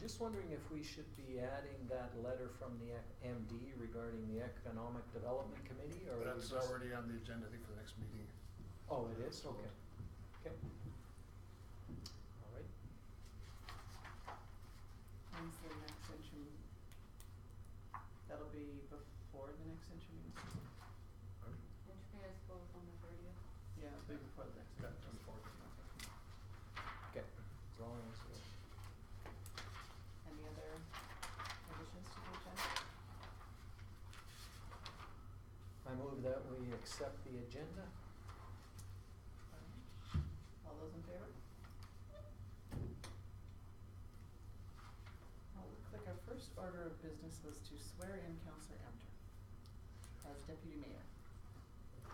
just wondering if we should be adding that letter from the MD regarding the Economic Development Committee, or? That's already on the agenda, I think, for the next meeting. Oh, it is? Okay. Okay. All right. When's the next interim? That'll be before the next interim meeting? Interview, I suppose, on the 30th. Yeah, it'll be before the next. Yeah, 24th. Okay. As long as we're. Any other additions to the agenda? I move that we accept the agenda. All those in favor? Well, looks like our first order of business was to swear in Councillor Amter as deputy mayor.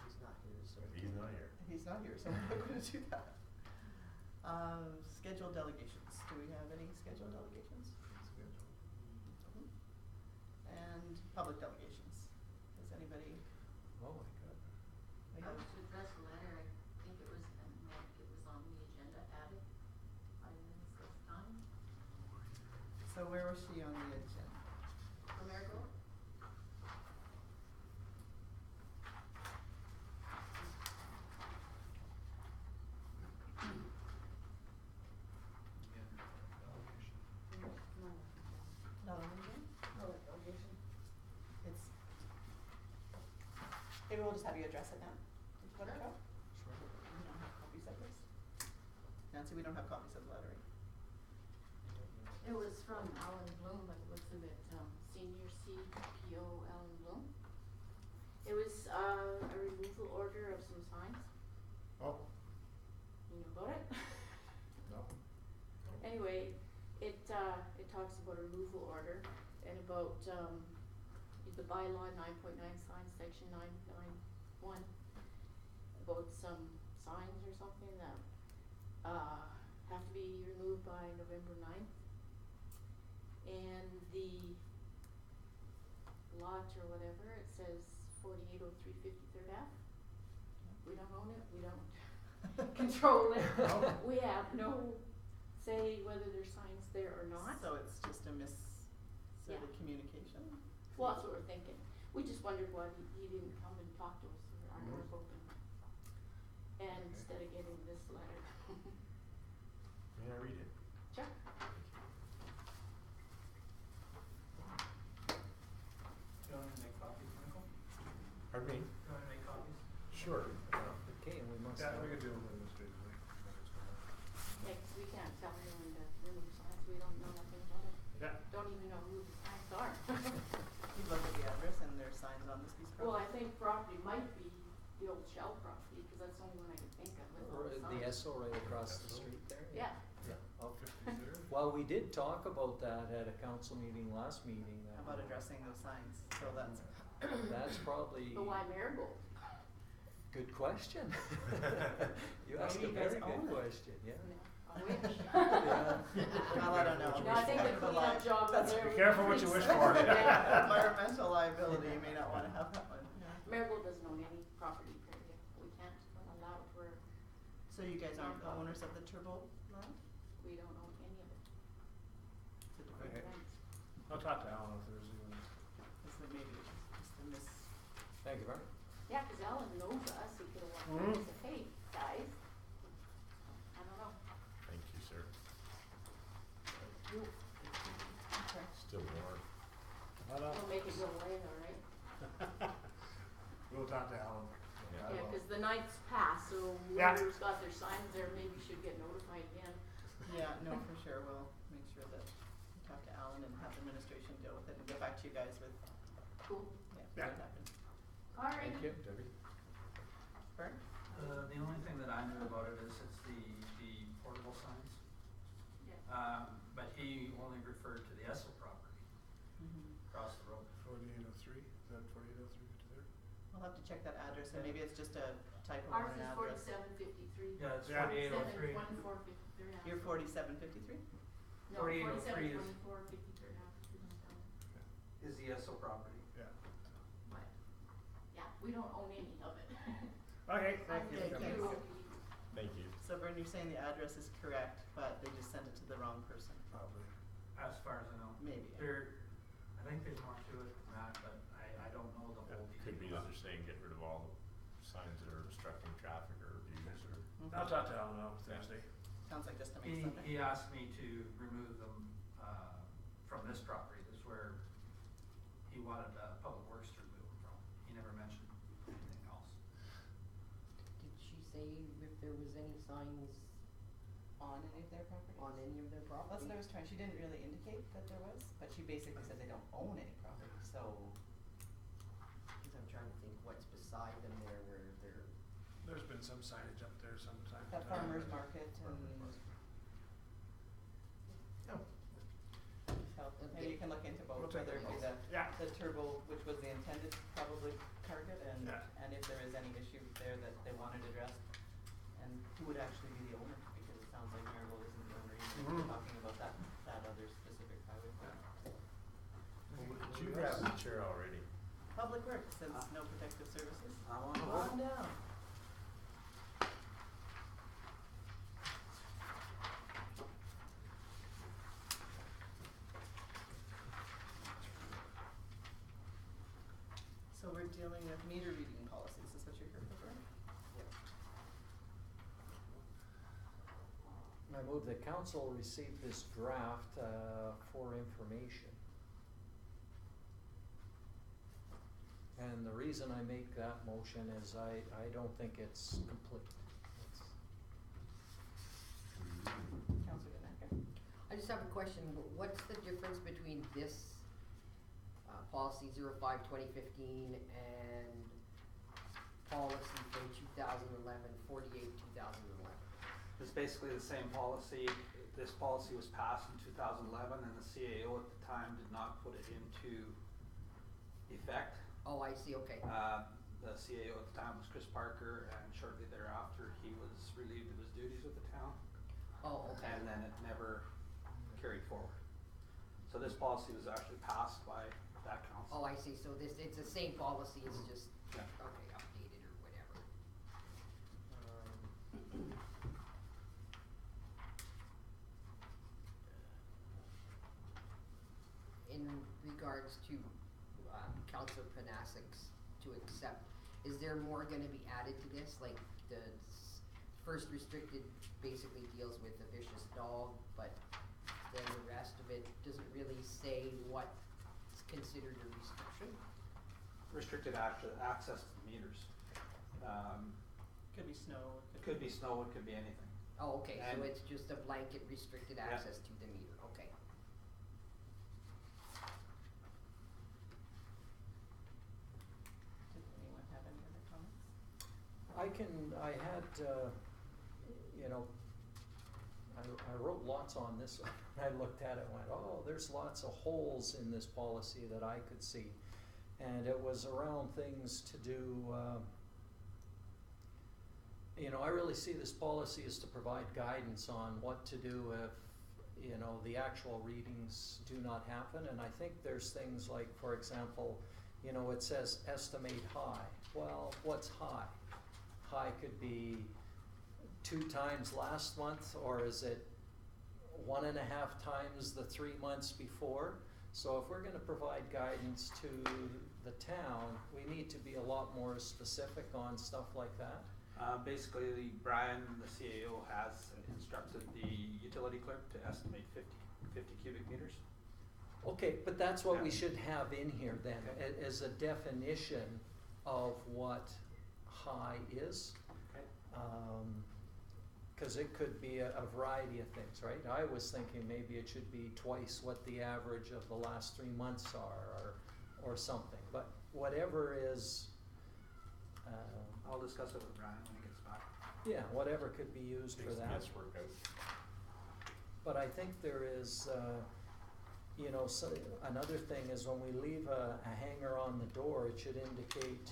He's not here, so. He's not here. He's not here, so we're not gonna do that. Scheduled delegations. Do we have any scheduled delegations? And public delegations. Does anybody? Oh, my God. I was to address a letter, I think it was on the agenda, added 5 minutes this time. So where was she on the agenda? From Marigold? Not on the agenda? Public delegation. It's, maybe we'll just have you address it now. Did you want to go? Sure. We don't have copies of this. Nancy, we don't have copies of the lettering. It was from Alan Bloom, but it was in it, Senior CPO Alan Bloom. It was, a removal order of some signs. Oh, You know about it? no. Anyway, it talks about a removal order and about, the bylaw 9.9 signs, section 991, about some signs or something that, have to be removed by November 9th. And the lot or whatever, it says 4803 53rd Ave. We don't own it, we don't control it. No. We have no say whether there's signs there or not. So it's just a sort of Yeah. communication? Well, that's what we're thinking. We just wondered why he didn't come and talk to us, or our doors open. And Okay. instead of getting this letter. May I read it? Sure. You want to make copies, Michael? Pardon me? You want to make copies? Sure. Okay, and we must. Yeah, we could do it administratively. Yeah, 'cause we can't tell anyone to remove signs, we don't know nothing about it. Yeah. Don't even know who the signs are. You look at the address and there's signs on this piece of Well, I property? think property might be the old Shell property, cause that's the only one I can think of with all Or the the signs. Esso right across the Esso. street there? Yeah. Yeah, okay. 53rd? Well, we did talk about that at a council meeting last meeting. How about addressing those signs? So that's, That's probably. But why Marigold? Good question. You Maybe asked a you guys very own good it. question, yeah. No, I wish. well, I don't know. No, I think the cleanup job That's- there. Be careful what you wish for. Yeah. Environmental liability, you may not wanna have that one. Marigold doesn't own any property period. We can't allow it where So you guys aren't the owners of the Turbo land? we don't own any of it. It's a different Okay. land. I'll talk to Alan if there's even. Is there maybe just a miss? Thank you, Vern. Yeah, 'cause Alan knows us. He could've walked in and said, hey, guys. I don't know. Thank you, sir. Okay. Still warm. We'll make it go away, all right? We'll talk to Alan. Yeah. I Yeah, will. 'cause the night's passed, so Yeah. whoever's got their signs there maybe should get notified again. Yeah, no, for sure, we'll make sure that we talk to Alan and have administration deal with it and get back to you guys with, Cool. yeah, Yeah. what happens. All right. Thank you. Debbie? Vern? The only thing that I knew about it is it's the portable signs. Yeah. But he only referred to the Esso property across the road. 4803, is that 4803 53rd? We'll have to check that address, and maybe it's just a typo Ours on an is address. 4753. Yeah, it's Yeah. 4803. 472453. You're 4753? No, 4803 is- 472453. Is the Esso property. Yeah. But, yeah, we don't own any of it. Okay, thank you. Okay, Debbie. thanks. Thank you. So Vern, you're saying the address is correct, but they just sent it to the wrong person. Probably. as far as I know. Maybe. I think there's more to it than that, but I don't know the whole details. Could be that they're saying get rid of all the signs that are obstructing traffic or abuse or. Mhm. I'll talk to Alan on Thursday. Sounds like just to make something. He asked me to remove them, from this property, this is where he wanted, Public Works to remove them from. He never mentioned anything else. Did she say if there was any signs On any of their properties? on any of their property? That's what I was trying, she didn't really indicate that there was, but she basically said they don't own any property, so. Cause I'm trying to think what's beside them there where they're, There's been some signage up there sometimes. That farmer's market and. So maybe you can look into both, We'll take whether it a be look. the, Yeah. the turbo, which was the intended probably target, and, Yeah. and if there is any issue there that they wanted addressed. And who would actually be the owner, because it sounds like Maribel isn't the owner, either. We're Mhm. talking about that other specific highway. Did you grab the chair already? Public Works, since no protective services. I'm on Come on down. So we're dealing with meter reading policies, is what you're here for? I move that council receive this draft for information. And the reason I make that motion is I don't think it's complete. Councilor Ganache? I just have a question, what's the difference between this, policy 05-2015 and policy from 2011-48-2011? It's basically the same policy. This policy was passed in 2011 and the CAO at the time did not put it into effect. Oh, I see, okay. The CAO at the time was Chris Parker, and shortly thereafter, he was relieved of his duties with the town. Oh, okay. And then it never carried forward. So this policy was actually passed by that council. Oh, I see, so it's the same policy, it's just, Yeah. okay, updated or whatever. In regards to, Councilor Panasic's to accept, is there more gonna be added to this, like first restricted basically deals with a vicious dog, but then the rest of it doesn't really say what's considered a restriction? Restricted access to the meters. Could be snow. It could be snow, it could be anything. Oh, okay, so And- it's just a blanket restricted Yeah. access to the meter, okay. Did anyone have any other comments? I had, you know, I wrote lots on this. I looked at it and went, oh, there's lots of holes in this policy that I could see. And it was around things to do, you know, I really see this policy as to provide guidance on what to do if, you know, the actual readings do not happen. And I think there's things like, for example, you know, it says estimate high. Well, what's high? High could be 2 times last month, or is it 1.5 times the 3 months before? So if we're gonna provide guidance to the town, we need to be a lot more specific on stuff like that. Basically, Brian, the CAO, has instructed the utility clerk to estimate 50 cubic meters. Okay, but that's what we Yeah. should have in here then, Okay. as a definition of what high is. Okay. Cause it could be a variety of things, right? I was thinking maybe it should be twice what the average of the last 3 months are, or something, but whatever is, I'll discuss it with Brian when he gets back. yeah, whatever could be used for Makes the that. guesswork out. But I think there is, you know, so another thing is when we leave a hanger on the door, it should indicate,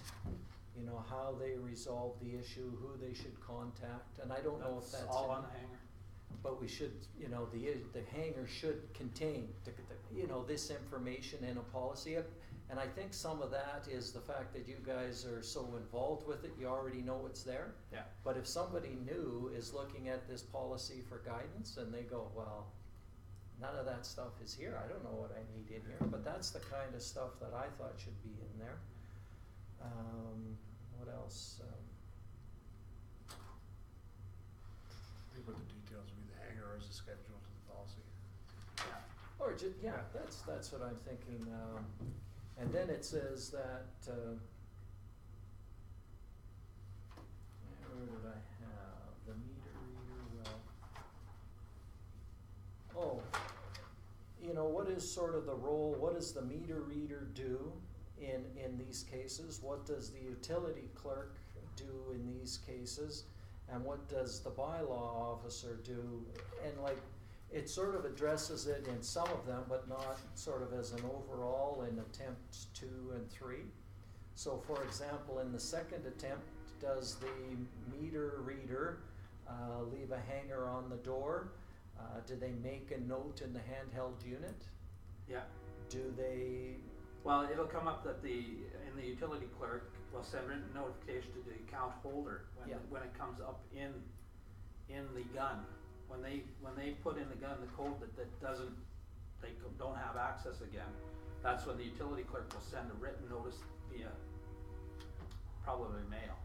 you know, how they resolve the issue, who they should contact, and I don't know if that's all in- on the hanger. But we should, you know, the hanger should contain, you know, this information in a policy. And I think some of that is the fact that you guys are so involved with it, you already know it's there. Yeah. But if somebody new is looking at this policy for guidance and they go, well, none of that stuff is here. I don't know what I need in here, but that's the kind of stuff that I thought should be in there. What else? I think what the details would be the hanger as a schedule to the policy. Or yeah, that's what I'm thinking. And then it says that, where did I have the meter reader? Well, you know, what is sort of the role? What does the meter reader do in these cases? What does the utility clerk do in these cases? And what does the bylaw officer do? And like, it sort of addresses it in some of them, but not sort of as an overall in attempts 2 and 3. So for example, in the second attempt, does the meter reader leave a hanger on the door? Do they make a note in the handheld unit? Yeah. Do they? Well, it'll come up that in the utility clerk will send written notification to the account holder when, Yeah. when it comes up in the gun. When they put in the gun the code that they don't have access again, that's when the utility clerk will send a written notice via probably mail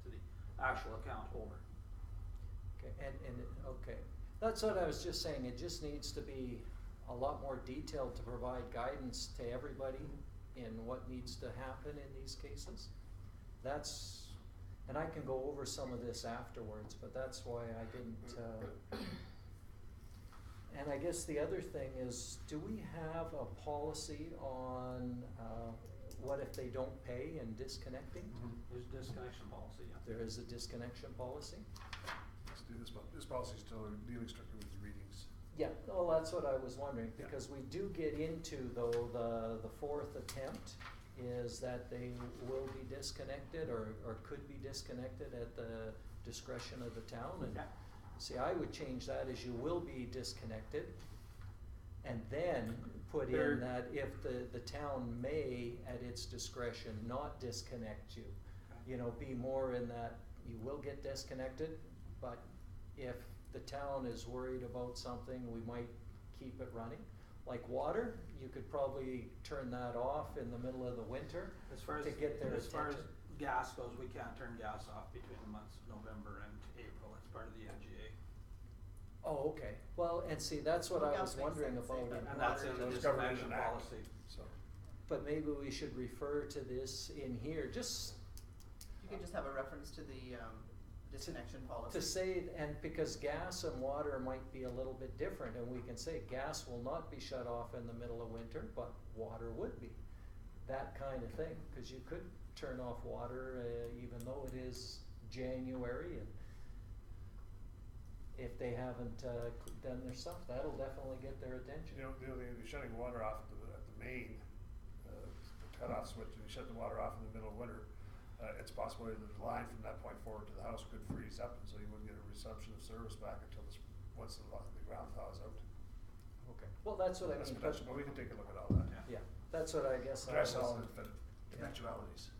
to the actual account holder. Okay, okay, that's what I was just saying. It just needs to be a lot more detailed to provide guidance to everybody in what needs to happen in these cases. And I can go over some of this afterwards, but that's why I didn't. And I guess the other thing is, do we have a policy on what if they don't pay and disconnecting? There's a disconnection policy, yeah. There is a disconnection policy? Let's do this one. This policy is still dealing strictly with readings. Yeah, well, that's what I was wondering, Yeah. because we do get into, though, the fourth attempt is that they will be disconnected or could be disconnected at the discretion of the town. And Yeah. see, I would change that as you will be disconnected, and then put There- in that if the town may, at its discretion, not disconnect you. You know, be more in that you will get disconnected, but if the town is worried about something, we might keep it running. Like water, you could probably turn that off in the middle of the winter As far as, to get their as far as attention. gas goes, we can't turn gas off between the months of November and April. It's part of the NGA. Oh, okay. Well, and see, that's what Well, I gas was makes wondering sense, about. but in And that's water. in the Those government disconnection act. policy. So, But maybe we should refer to this in here, just You could just have a reference to the disconnection policy. to say, and because gas and water might be a little bit different, and we can say gas will not be shut off in the middle of winter, but water would be. That kind of thing, because you could turn off water even though it is January, and if they haven't done their stuff, that'll definitely get their attention. you know, the other thing, you're shutting water off at the main, the cutoff switch, and you shut the water off in the middle of winter. It's possible that the line from that point forward to the house could freeze up, and so you wouldn't get a resumption of service back until once the ground thaws out. Okay. Well, that's what I That's mean. potential, but we can take a look at all that. Yeah, that's what I guess I Address was. all the eventualities.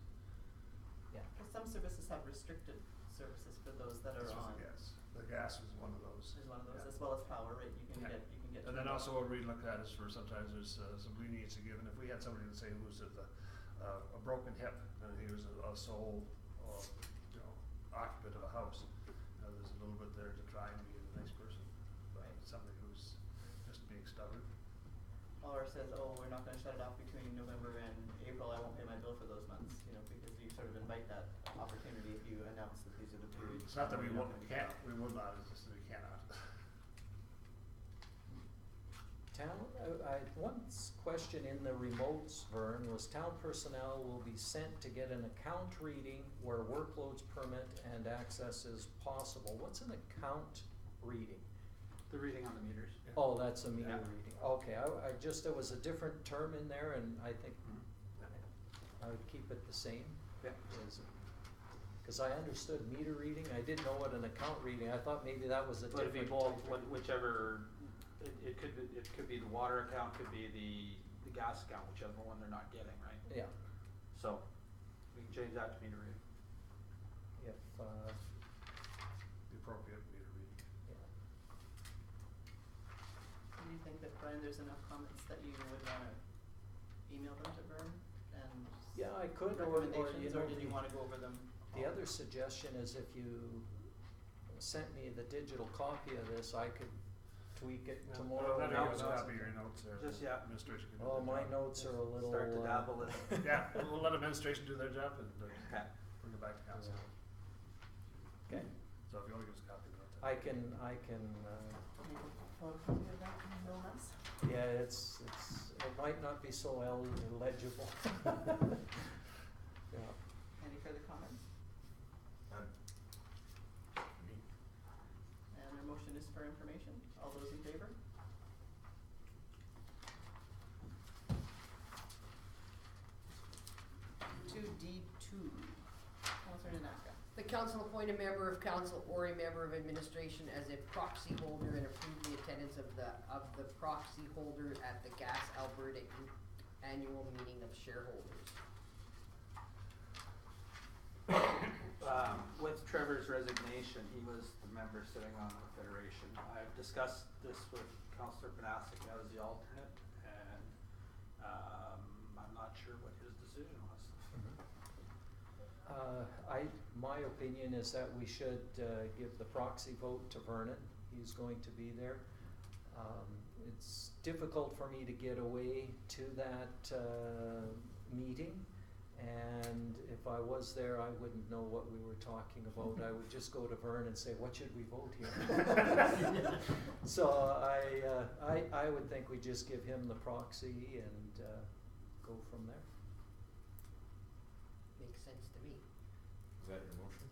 Yeah. Because some services have restricted services for those that are This was on. the gas. The gas is one of those. There's one of those, Yeah. as well as power, right? You can Yeah. get. And then also what we look at is for sometimes there's some leniency given. If we had somebody, let's say, who was at a broken hip, and he was a sole, occupant of a house, there's a little bit there to try and be a nice person. But Right. somebody who's just being stubborn. Or says, oh, we're not gonna shut it off between November and April, I won't pay my bill for those months, because you sort of invite that opportunity if you announce that these are the periods. It's not that we when you're not gonna be can't, out. we will not, it's just that we cannot. Town, one question in the remotes, Vern, was town personnel will be sent to get an account reading where workloads permit and access is possible. What's an account reading? The reading on the meters. Oh, that's a meter Yeah. reading. Okay, I just, there was a different term in there, and I think I would keep it the same. Yeah. Because I understood meter reading, I didn't know what an account reading, I thought maybe that was a But different. if you both, type of- whichever, it could be the water account, could be the gas account, whichever one they're not getting, right? Yeah, So, we can change that to meter reading. if, The appropriate meter reading. yeah. Do you think that find there's enough comments that you would wanna email them to Vern and Yeah, I could, or you recommendations, know, or did you wanna go over them? the all? other suggestion is if you sent me the digital copy of this, I could tweak it Yeah. tomorrow. Well, No, give us a no. copy of your notes there. Just, yeah. Administration can do Oh, their my job. notes are a little. Start to dabble in it. Yeah, we'll let administration do their job and Okay. bring it back to council. Okay, So if you wanna give us a copy of the notes. I can, Maybe photocopy of that, no less. yeah, it might not be so legible. Yeah. Any further comments? None. Me. And our motion is for information. All those in favor? Two D two, Counselor Nanaka. The council appoint a member of council or a member of administration as a proxy holder and approve the attendance of the proxy holder at the Gas Alberta annual meeting of shareholders. With Trevor's resignation, he was the member sitting on the federation. I've discussed this with Councillor Panasic as the alternate, and, I'm not sure what his decision was. My opinion is that we should, give the proxy vote to Vernon. He's going to be there. It's difficult for me to get away to that, meeting. And if I was there, I wouldn't know what we were talking about. I would just go to Vern and say, what should we vote here? So I would think we just give him the proxy and, go from there. Makes sense to me. Is that your motion?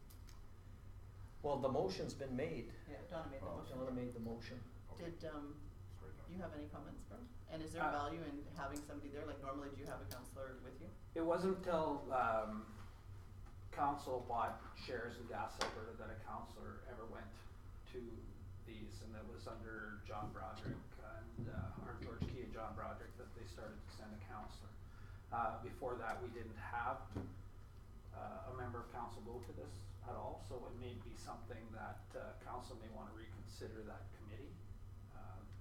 Well, the motion's been made. Yeah, Donna made the Oh, motion. Donna made the motion. Okay. Did, It's right now. you have any comments, Vern? And is there Uh, value in having somebody there? Like normally, do you have a counselor with you? It wasn't until, council bought shares in Gas Alberta that a councillor ever went to these, and it was under John Broderick and, or George Key and John Broderick that they started to send a councillor. Before that, we didn't have, a member of council go to this at all, so it may be something that, council may wanna reconsider that committee,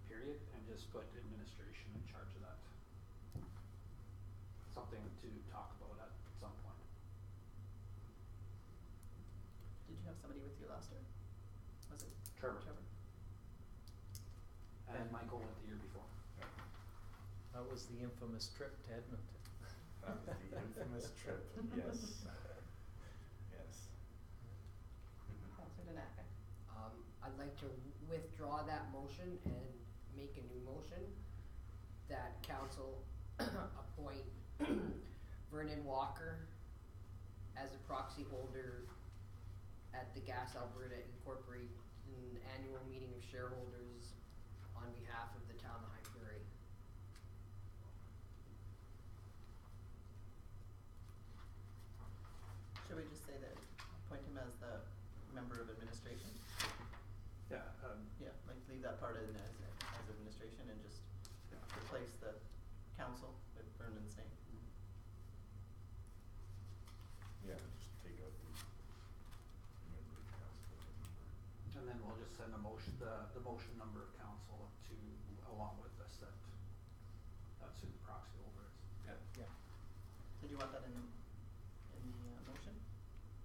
period, and just put administration in charge of that. Something to talk about at some point. Did you have somebody with you last year? Was it Trevor. Trevor? And Michael went the year before. That was the infamous trip to Edmonton. That was the infamous trip, yes. Yes. Counselor Nanaka. I'd like to withdraw that motion and make a new motion that council appoint Vernon Walker as a proxy holder at the Gas Alberta Incorporated annual meeting of shareholders on behalf of the town of High Prairie. Should we just say that, appoint him as the member of administration? Yeah, Yeah, like leave that part in as administration and just replace the council with Vernon's name. Yeah, just take out the member of council. and then we'll just send a motion, the motion number of council to, along with this, that's who the proxy holder is. Yeah. Did you want that in the motion?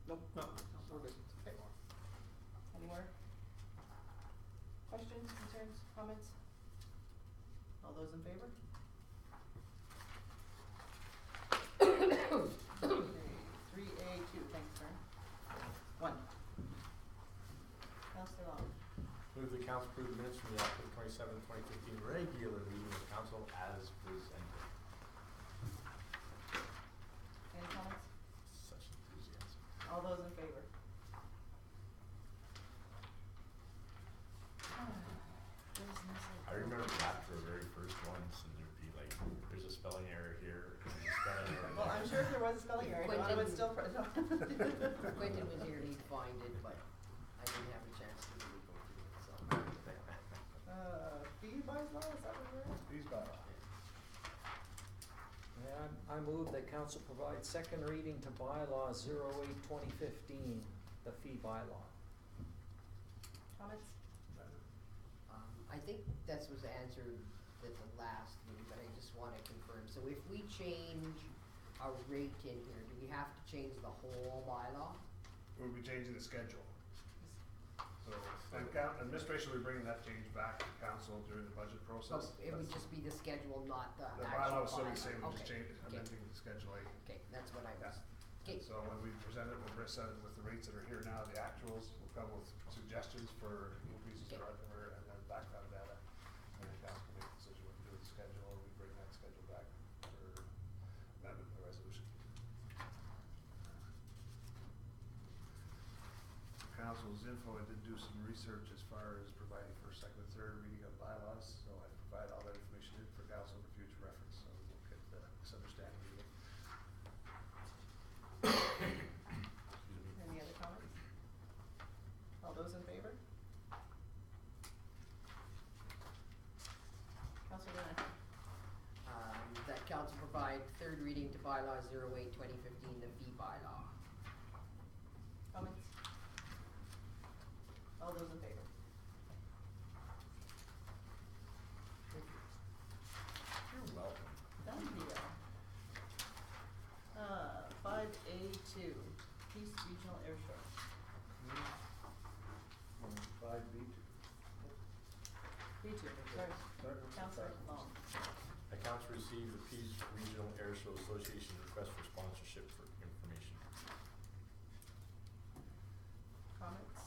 Nope. No. We're good. Okay. Any more questions, concerns, comments? All those in favor? Okay, 3A2, thanks, Vern. 1. Counselor Long. Move the council approve the minutes from the October 27, 2015 regular meeting of council as presented. Any comments? Such enthusiasm. All those in favor? I remember after the very first ones, and there'd be like, there's a spelling error here, and there's a spelling error Well, there. I'm sure if there was a spelling error, Donna would still Quentin was here, he'd find it, but I didn't have a chance to really go through it, so. Fee by law, is that what we're at? Please bow. And I move that council provide second reading to bylaw 08-2015, the fee bylaw. Comments? I think this was answered at the last meeting, but I just wanna confirm. So if we change a rate in here, do we have to change the whole bylaw? We'll be changing the schedule. So, and administration will be bringing that change back to council during the budget So process. it would just be the schedule, not the The actual bylaw was still the same, we're just Okay, changing, okay. amending the Schedule A. Okay, that's what I was, Yeah. okay, So when we present it, we'll present it with the rates that are here now, the actuals, will come with suggestions for increases Okay. or and then background data. And then council can make a decision what to do with the schedule, or we bring that schedule back for amendment or resolution. Council's info, I did do some research as far as providing for second and third reading of bylaws, so I provide all that information in for council for future reference, so we'll get this understanding of it. Any other comments? All those in favor? Counselor Bennett? that council provide third reading to bylaw 08/2015, the fee bylaw. Comments? All those in favor? You're welcome. Done deal. 5A2, Peace Regional Air Show. 5B2. B2, sorry. Counselor Long. Accounts received the Peace Regional Air Show Association request for sponsorship for information. Comments?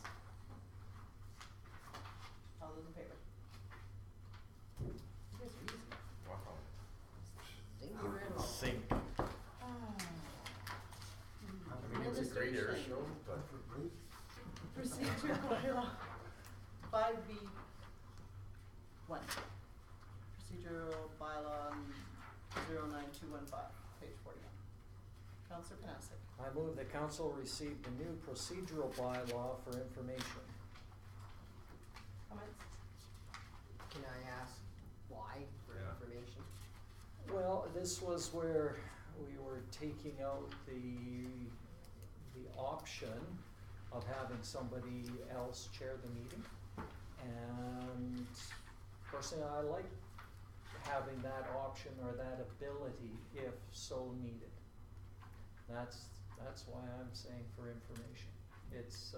All those in favor? You guys are easy. Wow. Ding the riddle. Sync. I mean, it's a great air Administration. show, but Procedure bylaw, 5B, 1. Procedural bylaw 09215, page 41. Counselor Panasic. I move the council receive the new procedural bylaw for information. Comments? Can I ask why for Yeah. information? Well, this was where we were taking out the option of having somebody else chair the meeting. And personally, I like having that option or that ability if so needed. That's why I'm saying for information. It's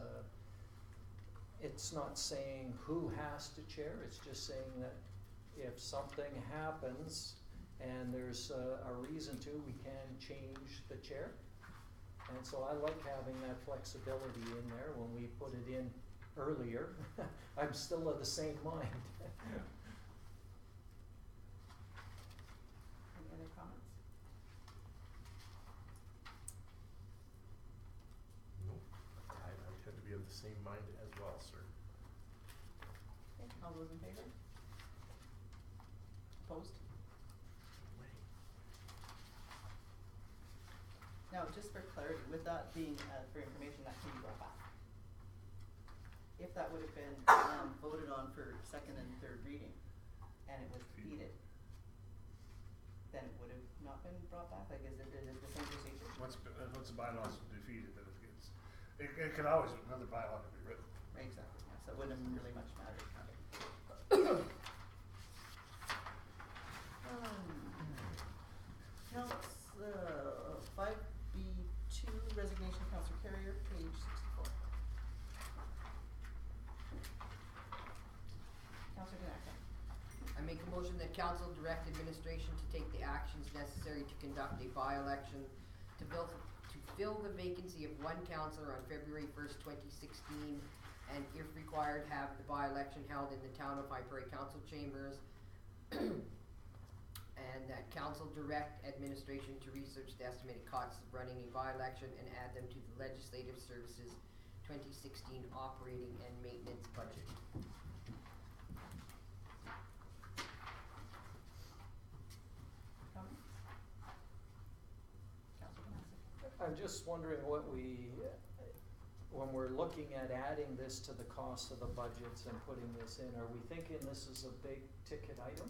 not saying who has to chair, it's just saying that if something happens and there's a reason to, we can change the chair. And so I like having that flexibility in there when we put it in earlier. I'm still of the same mind. Any other comments? nope. I tend to be of the same mind as well, sir. Okay, all those in favor? Opposed? Now, just for clarity, with that being for information, that can be brought back. If that would have been voted on for second and third reading, and it was defeated, then it would have not been brought back, like is it the same procedure? Once the bylaw's defeated, then it can always, another bylaw can be written. Right, exactly, yeah, so it wouldn't have really much mattered. Council, 5B2, resignation of Councillor Carrier, page 64. Councillor Dinac. I make a motion that council direct administration to take the actions necessary to conduct a by-election to fill the vacancy of one councillor on February 1st, 2016, and if required, have the by-election held in the town of High Prairie Council chambers. And that council direct administration to research the estimated costs of running a by-election and add them to the legislative services 2016 operating and maintenance budget. Comments? Councillor Panasic. I'm just wondering when we're looking at adding this to the cost of the budgets and putting this in, are we thinking this is a big ticket item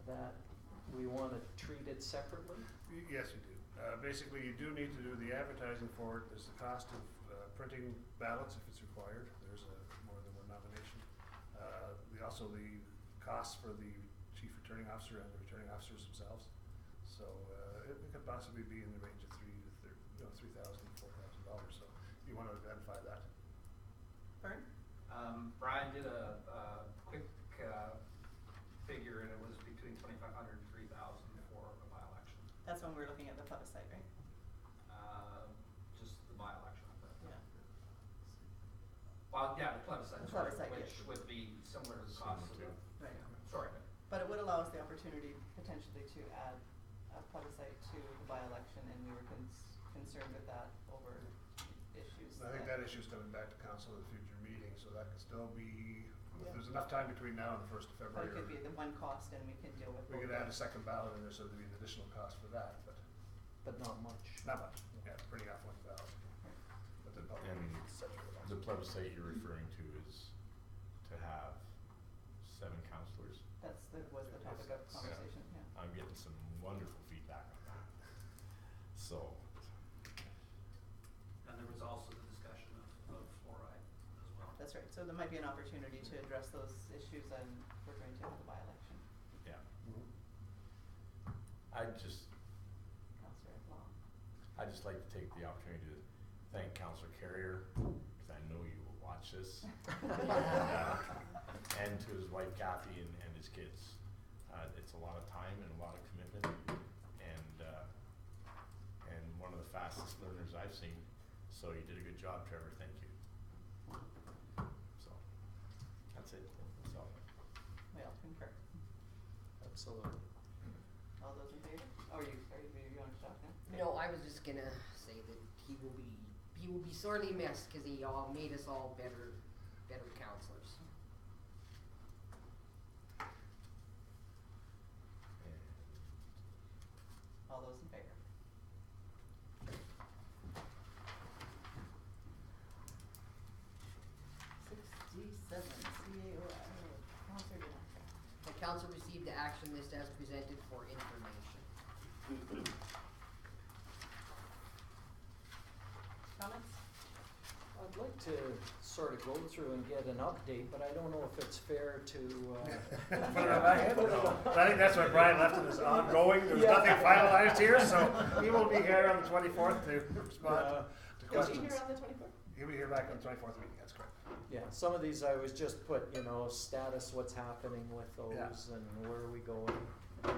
that we wanna treat it separately? Yes, you do. Basically, you do need to do the advertising for it. There's the cost of printing ballots if it's required. There's more than one nomination. Also the cost for the chief returning officer and the returning officers themselves. So, it could possibly be in the range of $3,000 to $4,000, so you wanna identify that. Vern? Brian did a quick, figure, and it was between 2,500 and 3,000 for a by-election. That's when we're looking at the plebiscite, right? Just the by-election, I think. Yeah. Well, yeah, the plebiscite, The sorry, plebiscite, which yes. would be similar to the cost of the, Right. sorry. But it would allow us the opportunity potentially to add a plebiscite to the by-election, and we were concerned with that over issues. I think that issue's coming back to council at a future meeting, so that could still be, Yeah. if there's enough time between now and the 1st of But February. it could be the one cost, and we can deal with We both. could add a second ballot in there, so there'd be an additional cost for that, but But not much. not much. Yeah, printing off one ballot. But the public And such a the plebiscite you're referring to is to have 7 councillors. Was the topic of conversation, yeah. I'm getting some wonderful feedback on that. So, And there was also the discussion of fluoride as well. That's right, so there might be an opportunity to address those issues, and we're going to have the by-election. yeah, Mhm. I'd just Councillor Long. like to take the opportunity to thank Councillor Carrier, because I know you will watch this. And to his wife Kathy and his kids. It's a lot of time and a lot of commitment, and one of the fastest learners I've seen. So you did a good job, Trevor, thank you. So, that's it, so. We all concur. Absolutely. All those in favor? Oh, you want to talk now? Okay. No, I was just gonna say that he will be sorely missed, cause he made us all better counselors. All those in favor? Councillor Dinaca. The council received the action list as presented for information. Comments? I'd like to sort of go through and get an update, but I don't know if it's fair to, Put it on my head. But I think that's why Brian left it as ongoing. There's Yeah. nothing finalized here, so he will be here on the 24th to respond to He'll be questions. here on the 24th? He'll be here back on the 24th meeting, that's correct. yeah, some of these I was just put, status, what's happening with Yeah. those and where are we going. He'll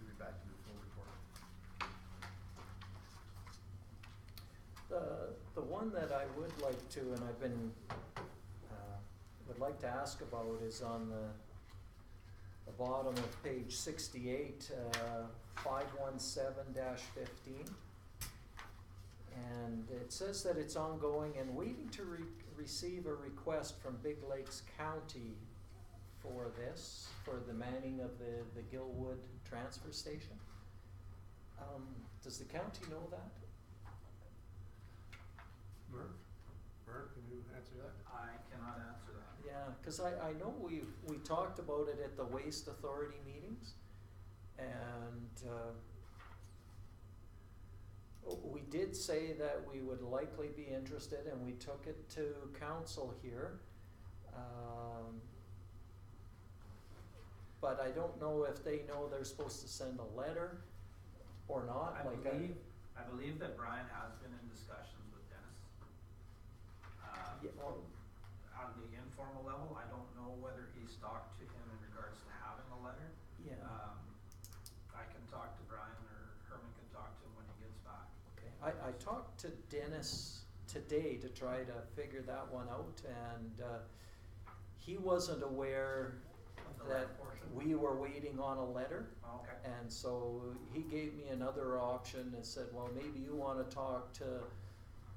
be back to do full report. The one that I would like to, and I've been, would like to ask about is on the bottom of page 68, 517-15. And it says that it's ongoing and waiting to receive a request from Big Lakes County for this, for the manning of the Gilwood transfer station. Does the county know that? Merv, can you answer that? I cannot answer that. Yeah, cause I know we talked about it at the Waste Authority meetings, and, we did say that we would likely be interested, and we took it to council here. But I don't know if they know they're supposed to send a letter or not, I like believe that Brian has been in discussions with Dennis. Yeah, well, On the informal level, I don't know whether he's talked to him in regards to having a letter. yeah, I can talk to Brian, or Herman can talk to him when he gets back. okay. I talked to Dennis today to try to figure that one out, and, he wasn't aware The that letter portion? we were waiting on a letter. Oh, okay. And so he gave me another option and said, well, maybe you wanna talk to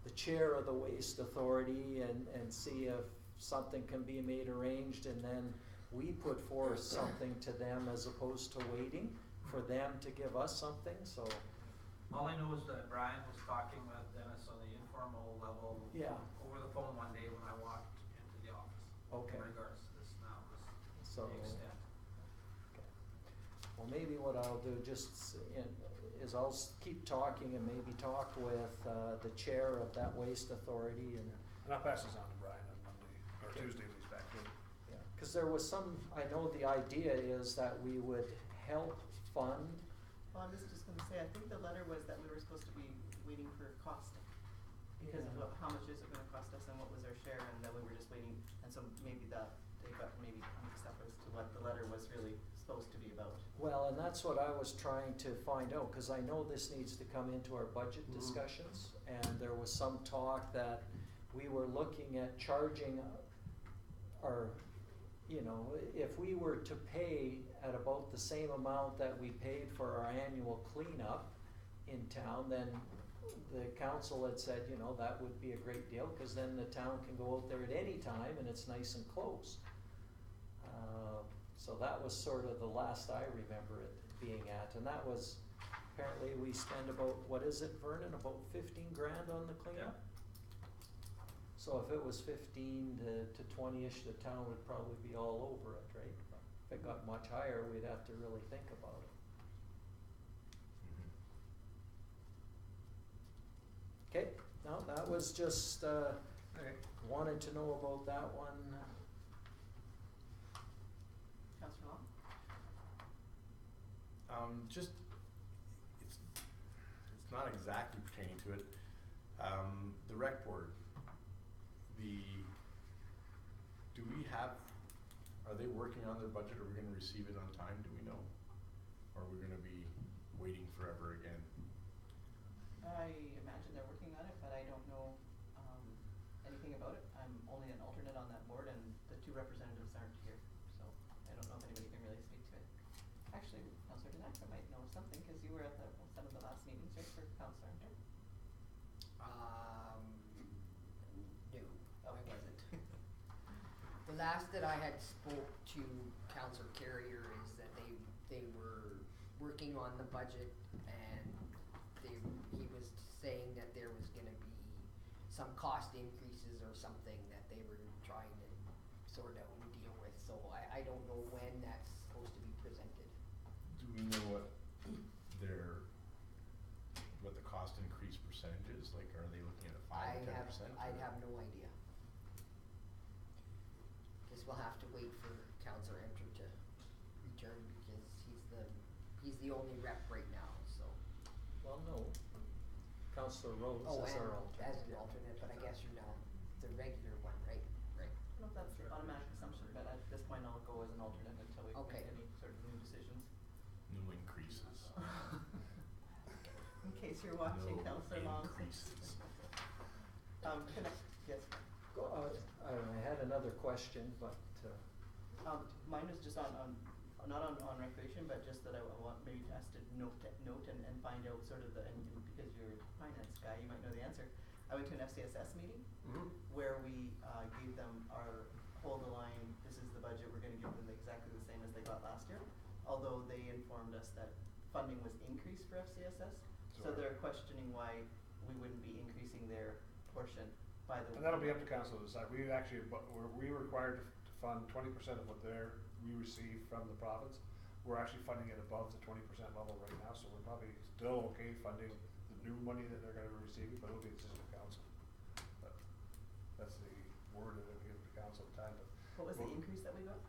the chair of the Waste Authority and see if something can be made arranged, and then we put forth something to them as opposed to waiting for them to give us something, so, All I know is that Brian was talking with Dennis on the informal level yeah, over the phone one day when I walked into the office. okay, In regards to this now, so. the extent. Well, maybe what I'll do is I'll keep talking and maybe talk with, the chair of that Waste Authority and, And I'll pass this on to Brian on Monday, or Okay. Tuesday when he's back in. yeah. Cause there was some, I know the idea is that we would help fund, Well, I'm just gonna say, I think the letter was that we were supposed to be waiting for costing. Because of Yeah. how much is it gonna cost us and what was our share, and that we were just waiting, and so maybe they got maybe mixed up as to what the letter was really supposed to be about. well, and that's what I was trying to find out, cause I know this needs to come into our budget discussions. And there was some talk that we were looking at charging our, you know, if we were to pay at about the same amount that we paid for our annual cleanup in town, then the council had said, you know, that would be a great deal, cause then the town can go out there at any time and it's nice and close. So that was sort of the last I remember it being at, and that was, apparently we spend about, what is it, Vernon, about 15 grand on the cleanup? So if it was 15 to 20-ish, the town would probably be all over it, right? If it got much higher, we'd have to really think about it. Okay, no, that was just, wanted to know about that one. Councillor Long? Just, it's not exactly pertaining to it. The rec board, do we have, are they working on their budget? Are we gonna receive it on time? Do we know? Or are we gonna be waiting forever again? I imagine they're working on it, but I don't know, anything about it. I'm only an alternate on that board, and the two representatives aren't here, so I don't know if anybody can really speak to it. Actually, Councillor Danaka might know something, cause you were at some of the last meetings, right, for Councillor Hunter? No, I wasn't. The last that I had spoke to Councillor Carrier is that they were working on the budget, and he was saying that there was gonna be some cost increases or something that they were trying to sort out and deal with, so I don't know when that's supposed to be presented. Do we know what the cost increase percentage is? Like, are they looking at a 5 or 10%? I'd have no idea. Guess we'll have to wait for Councillor Enter to return, because he's the only rep right now, so. Well, no, Councillor Rose Oh, is our and alternate. as an alternate, but I guess you're now the regular one, right? Right. I don't know if that's an automatic assumption, but at this point I'll go as an alternate until we Okay. make any sort of new decisions. No increases. In case you're watching, No Councillor Long. increases. Yes. I had another question, but, Mine was just on, not on recreation, but just that I want maybe us to note and find out sort of and because you're a finance guy, you might know the answer. I went to an FCSS meeting where we gave them our hold the line, this is the budget, we're gonna give them exactly the same as they got last year. Although they informed us that funding was increased for FCSS, so they're questioning why we wouldn't be increasing their portion by the. And that'll be up to council to decide. We actually, we were required to fund 20% of what we receive from the province. We're actually funding it above the 20% level right now, so we're probably still okay funding the new money that they're gonna be receiving, but it'll be a decision of council. But that's the word that we give to council at the time, but What was the increase that we got?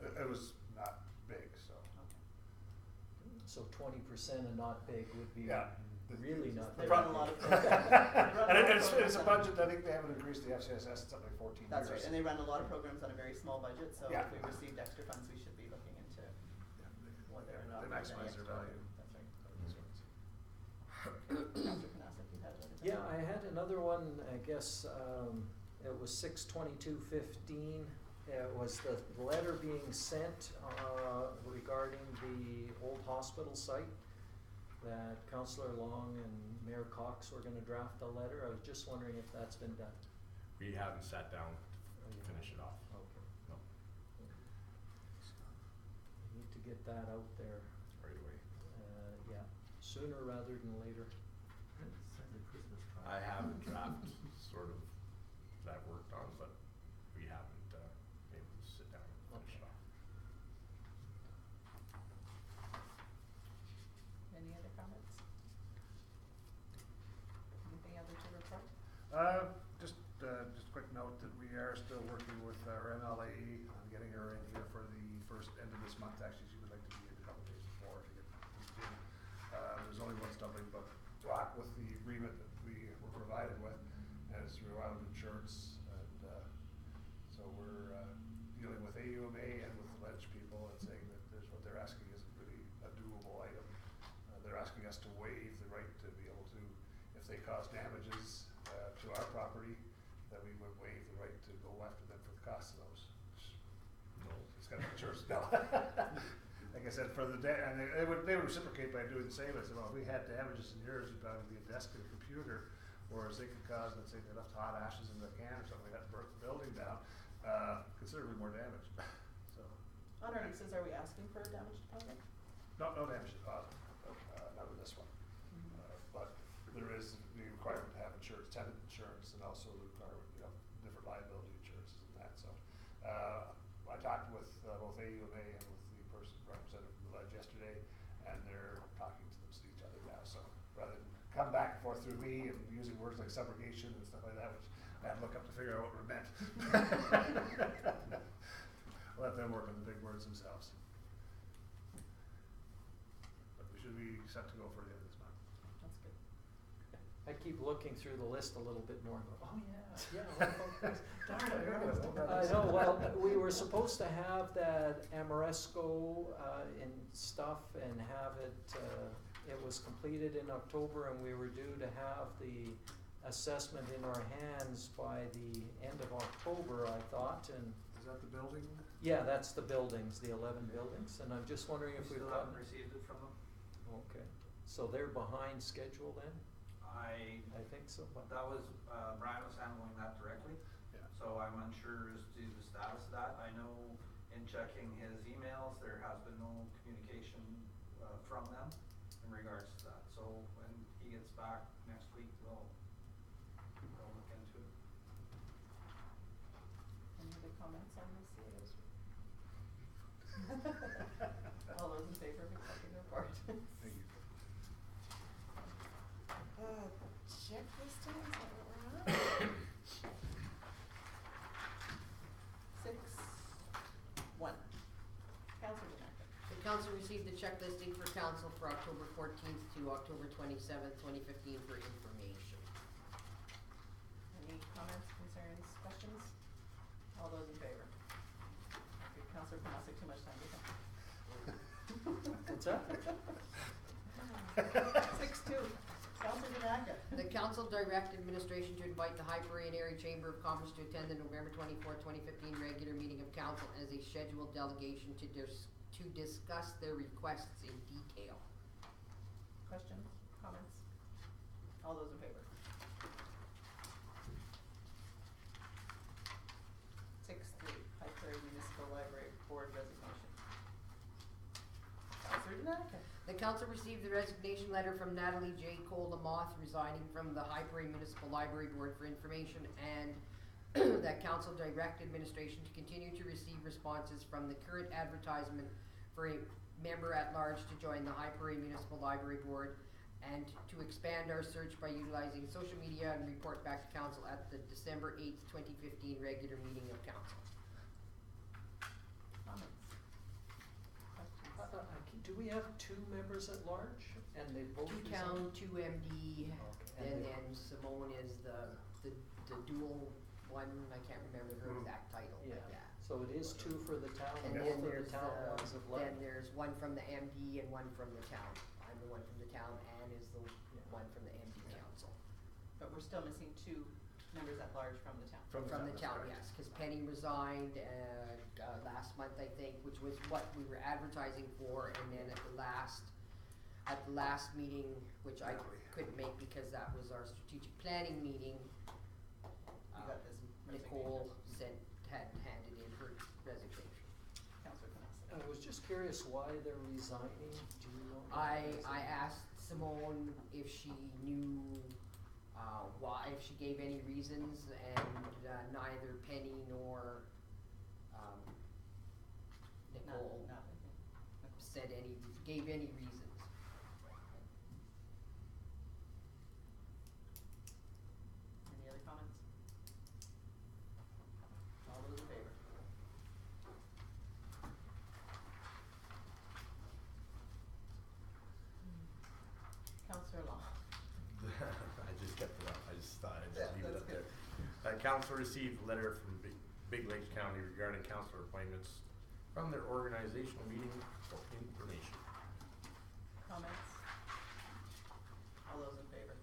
it was not big, so. Okay. so 20% and not big would be Yeah. really not They big. run a lot of. And it's a budget, I think they haven't increased the FCSS in something like 14 years. That's right, and they run a lot of programs on a very small budget, so Yeah. if we received extra funds, we should be looking into whether or not. They there's any maximize their extra. value. That's right. Mm-hmm. Councillor Knappich, you had one. Yeah, I had another one, I guess, it was 6/22/15. It was the letter being sent, regarding the old hospital site, that Councillor Long and Mayor Cox were gonna draft a letter. I was just wondering if that's been done. We haven't sat down to finish it off. Okay. No, Need to get that out there, right away. yeah, sooner rather than later. I have a draft sort of that I've worked on, but we haven't been able to sit down and finish it off. Any other comments? Anything other to report? Just a quick note that we are still working with our MLAE on getting a they cause damages, to our property, that we would waive the right to go after them for the cost of those. No. It's got to be insurance, no. Like I said, for the and they would reciprocate by doing the same. I said, well, if we had damages in yours, it'd probably be a desk and a computer, whereas they could cause, let's say, they left hot ashes in the can or something, that burnt the building down, considerably more damage. So, On our leases, are we asking for a damage deposit? no damage deposit, not with this one. But there is the requirement to have insurance, tenant insurance, and also the requirement, different liability insurances and that. So, I talked with both AUMA and with the person represented from the ledge yesterday, and they're talking to each other now. So rather than come back and forth through me and using words like subrogation and stuff like that, which I had to look up to figure out what it meant. Let them work on the big words themselves. But we should be set to go for the end of this month. That's good. I keep looking through the list a little bit more and go, oh yeah, what about this? Darn, I heard of it. I know, well, we were supposed to have that Amoresco, and stuff and have it, it was completed in October and we were due to have the assessment in our hands by the end of October, I thought, and Is that the building? yeah, that's the buildings, the 11 buildings, and I'm just wondering if We we've still gotten. haven't received it from them. Okay, so they're behind schedule then? I think so, but. That was, Brian was handling that directly. Yeah. So I'm unsure as to the status of that. I know in checking his emails, there has been no communication, from them in regards to that. So when he gets back next week, we'll look into it. Any other comments on this, CAO's? All those in favor of accepting the report? Thank you. Checklist, is that what we're on? 6-1. Councilor Denacker. The council received the checklisting for council for October 14th to October 27th, 2015 for information. Any comments, concerns, questions? All those in favor? Give Councilor Panasic too much time to think. What's that? 6-2. Councilor Denacker. The council direct administration to invite the Hyperien Area Chamber of Commerce to attend the November 24, 2015 regular meeting of council as a scheduled delegation to discuss their requests in detail. Questions, comments? All those in favor? 6-3. High Prairie Municipal Library Board resignation. Councilor Denacker. The council received the resignation letter from Natalie J. Cole-Lamoth resigning from the High Prairie Municipal Library Board for information, and that council direct administration to continue to receive responses from the current advertisement for a member at large to join the High Prairie Municipal Library Board, and to expand our search by utilizing social media and report back to council at the December 8th, 2015 regular meeting of council. Comments? Questions? Do we have 2 members at large and they both? Two resign? town, 2 MD, Okay. and then Simone is the dual one, I can't remember her exact title, Yeah, but yeah. so it is 2 for the town And and then both of there's the town ones have left. then there's one from the MD and one from the town. I'm the one from the town, Ann is the one from the MD council. But we're still missing 2 members at large from the town. From the that's town, correct. yes, cause Penny resigned, last month, I think, which was what we were advertising for, and then at the last meeting, which I couldn't make because that was our strategic planning meeting, You got this Nicole had handed in her resignation. Councilor Panasic. I was just curious why they're resigning, do you know? I asked Simone if she knew, why, if she gave any reasons, and, neither Penny nor, Nicole gave any reasons. Any other comments? All those in favor? Councilor Long. I just kept it up, I just thought I'd Yeah, just leave it that's up there. Council received a letter from Big Lakes County regarding councilor appointments from their organizational meeting for information. Comments? All those in favor?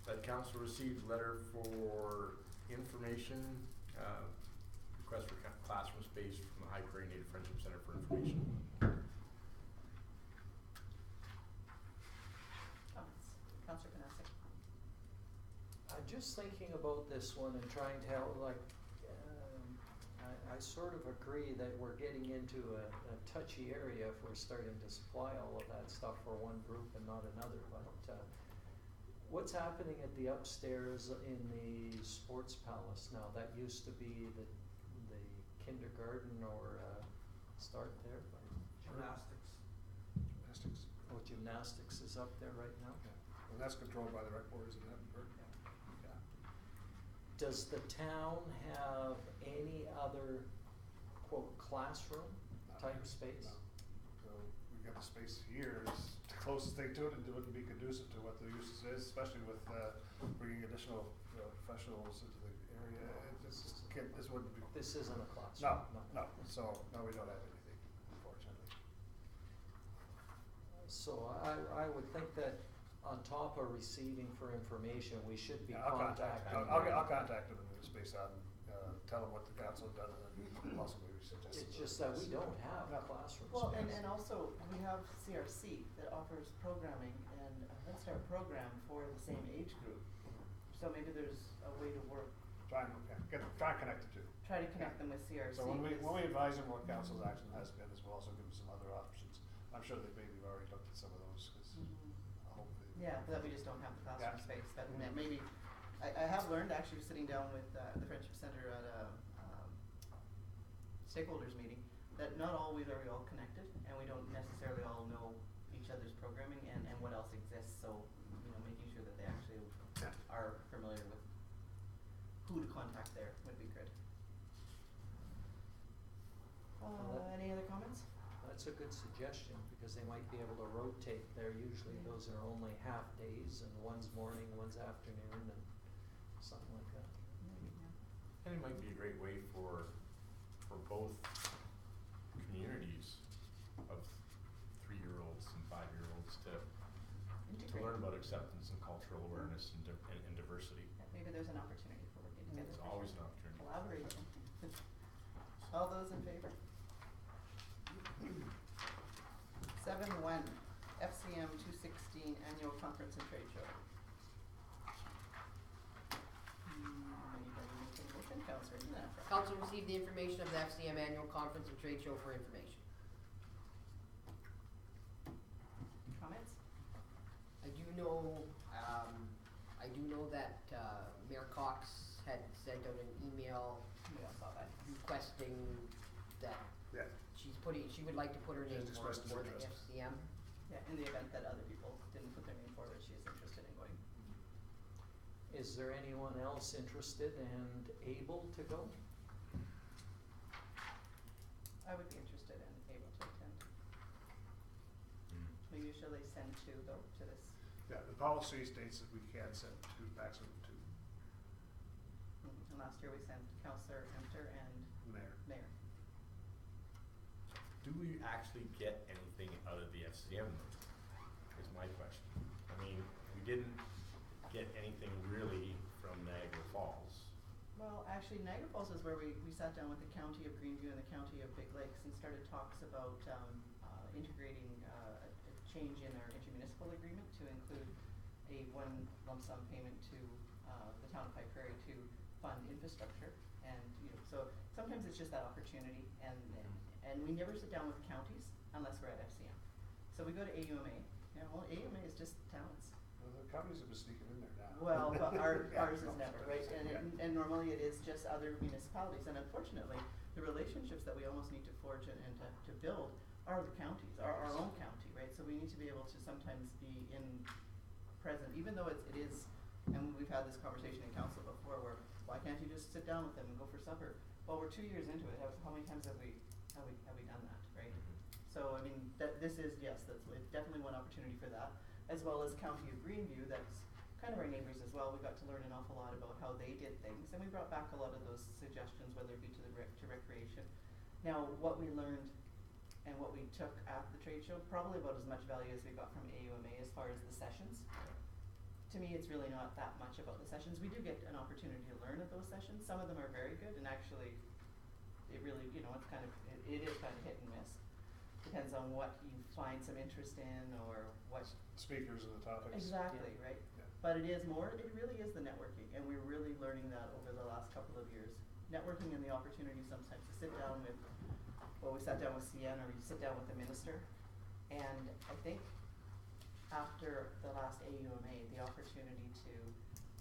that council received letter for information, request for classroom space from the High Prairie Native Friendship Center for information. Comments? Councillor Panasic? I'm just thinking about this one and trying to help, like, I sort of agree that we're getting into a touchy area if we're starting to supply all of that stuff for one group and not another, but, what's happening at the upstairs in the sports palace now? That used to be the kindergarten or, start there? Gymnastics. Gymnastics. Oh, gymnastics is up there right now? Yeah. And that's controlled by the rec boards in Edinburgh. Yeah. Does the town have any other, quote, classroom type space? No. So we've got the space here, is the closest thing to it, and it wouldn't be conducive to what the uses is, especially with, bringing additional, professionals into the area. This wouldn't be. This isn't a classroom? No, so, no, we don't have anything, unfortunately. So I would think that on top of receiving for information, we should be Yeah, I'll contact, contacting. I'll contact them and space on, tell them what the council has done and possibly suggest. It's just that we don't have No. classroom Well, space. and also, we have CRC that offers programming and a Head Start program for the same age group. So maybe there's a way to work, Try and connect the two. try to connect them with CRC. So when we because- advise them what council's action has been, is we'll also give them some other options. I'm sure they maybe have already looked at some of those, cause Mhm. hopefully. Yeah, that we just don't have the classroom Yeah. space, but Mhm. maybe, I have learned actually sitting down with, the Friendship Center at a, stakeholders meeting, that not always are we all connected, and we don't necessarily all know each other's programming and what else exists, so, making sure that they actually Yeah. are familiar with who to contact there would be good. Any other comments? That's a good suggestion, because they might be able to rotate there. Usually Yeah. those are only half days, and one's morning, one's afternoon, and something like that. And it might be a great way for both communities of 3-year-olds and 5-year-olds to Integrate. learn about acceptance and cultural awareness and diversity. Yeah, maybe there's an opportunity for working together. It's always an opportunity. Collaboration. All those in favor? 7-1, FCM 216 Annual Conference and Trade Show. Anybody making a motion? Councillor Knapp. Council received the information of the FCM Annual Conference and Trade Show for information. Comments? I do know that, Mayor Cox had sent out an email Yeah, I saw that. requesting that Yeah. she would like to put her She's name forward expressed for the interest. FCM. Yeah, in the event that other people didn't put their name forward, she is interested in going. Is there anyone else interested and able to go? I would be interested and able to attend. Mm. We usually send 2 though to this. Yeah, the policy states that we can send 2, maximum 2, And last year we sent Councillor Hunter and mayor. Mayor. Do we actually get anything out of the FCM though, is my question. I mean, we didn't get anything really from Niagara Falls. Well, actually, Niagara Falls is where we sat down with the County of Greenview and the County of Big Lakes and started talks about integrating a change in our intermunicipal agreement to include a 1 lump sum payment to the town of High Prairie to fund infrastructure. And, so sometimes it's just that opportunity, and we never sit down with counties unless we're at FCM. So we go to AUMA. AUMA is just towns. Well, the counties have been sneaking in there now. Well, but ours Yeah. is never, right? And normally it is just other municipalities, and unfortunately, the relationships that we almost need to forge and to build are the counties, our own county, right? So we need to be able to sometimes be present, even though it is, and we've had this conversation in council before, where why can't you just sit down with them and go for supper? Well, we're 2 years into it, how many times have we done that, right? So, I mean, this is, yes, it's definitely one opportunity for that, as well as County of Greenview, that's kind of our neighbors as well. We got to learn an awful lot about how they did things, and we brought back a lot of those suggestions, whether it be to recreation. Now, what we learned and what we took at the trade show, probably about as much value as we got from AUMA as far as the sessions, to me, it's really not that much about the sessions. We do get an opportunity to learn at those sessions. Some of them are very good, and actually, it really, you know, it's kind of, it is kind of hit and miss. Depends on what you find some interest in or what. Speakers and the topics. Exactly, right? Yeah. But it is more, it really is the networking, and we're really learning that over the last couple of years. Networking and the opportunity sometimes to sit down with, well, we sat down with CN, or you sit down with the minister, and I think after the last AUMA, the opportunity to,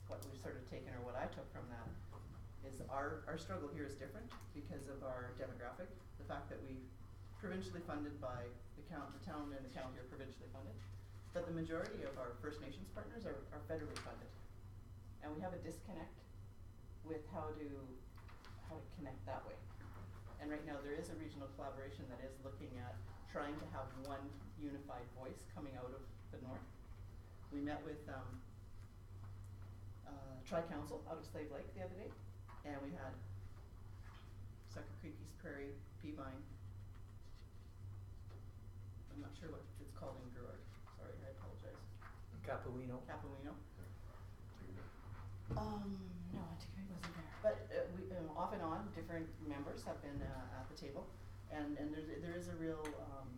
what we've sort of taken, or what I took from that, is our struggle here is different because of our demographic. The fact that we provincially funded by the town and the county are provincially funded, but the majority of our First Nations partners are federally funded. And we have a disconnect with how to connect that way. And right now there is a regional collaboration that is looking at trying to have one unified voice coming out of the north. We met with Tri-Council out of Slave Lake the other day, and we had Sucker Creek, East Prairie, Peavine. I'm not sure what it's called in Gerard. Sorry, I apologize. Capuino. Capuino. No, Antigone wasn't there. But we off and on, different members have been at the table, and there is a real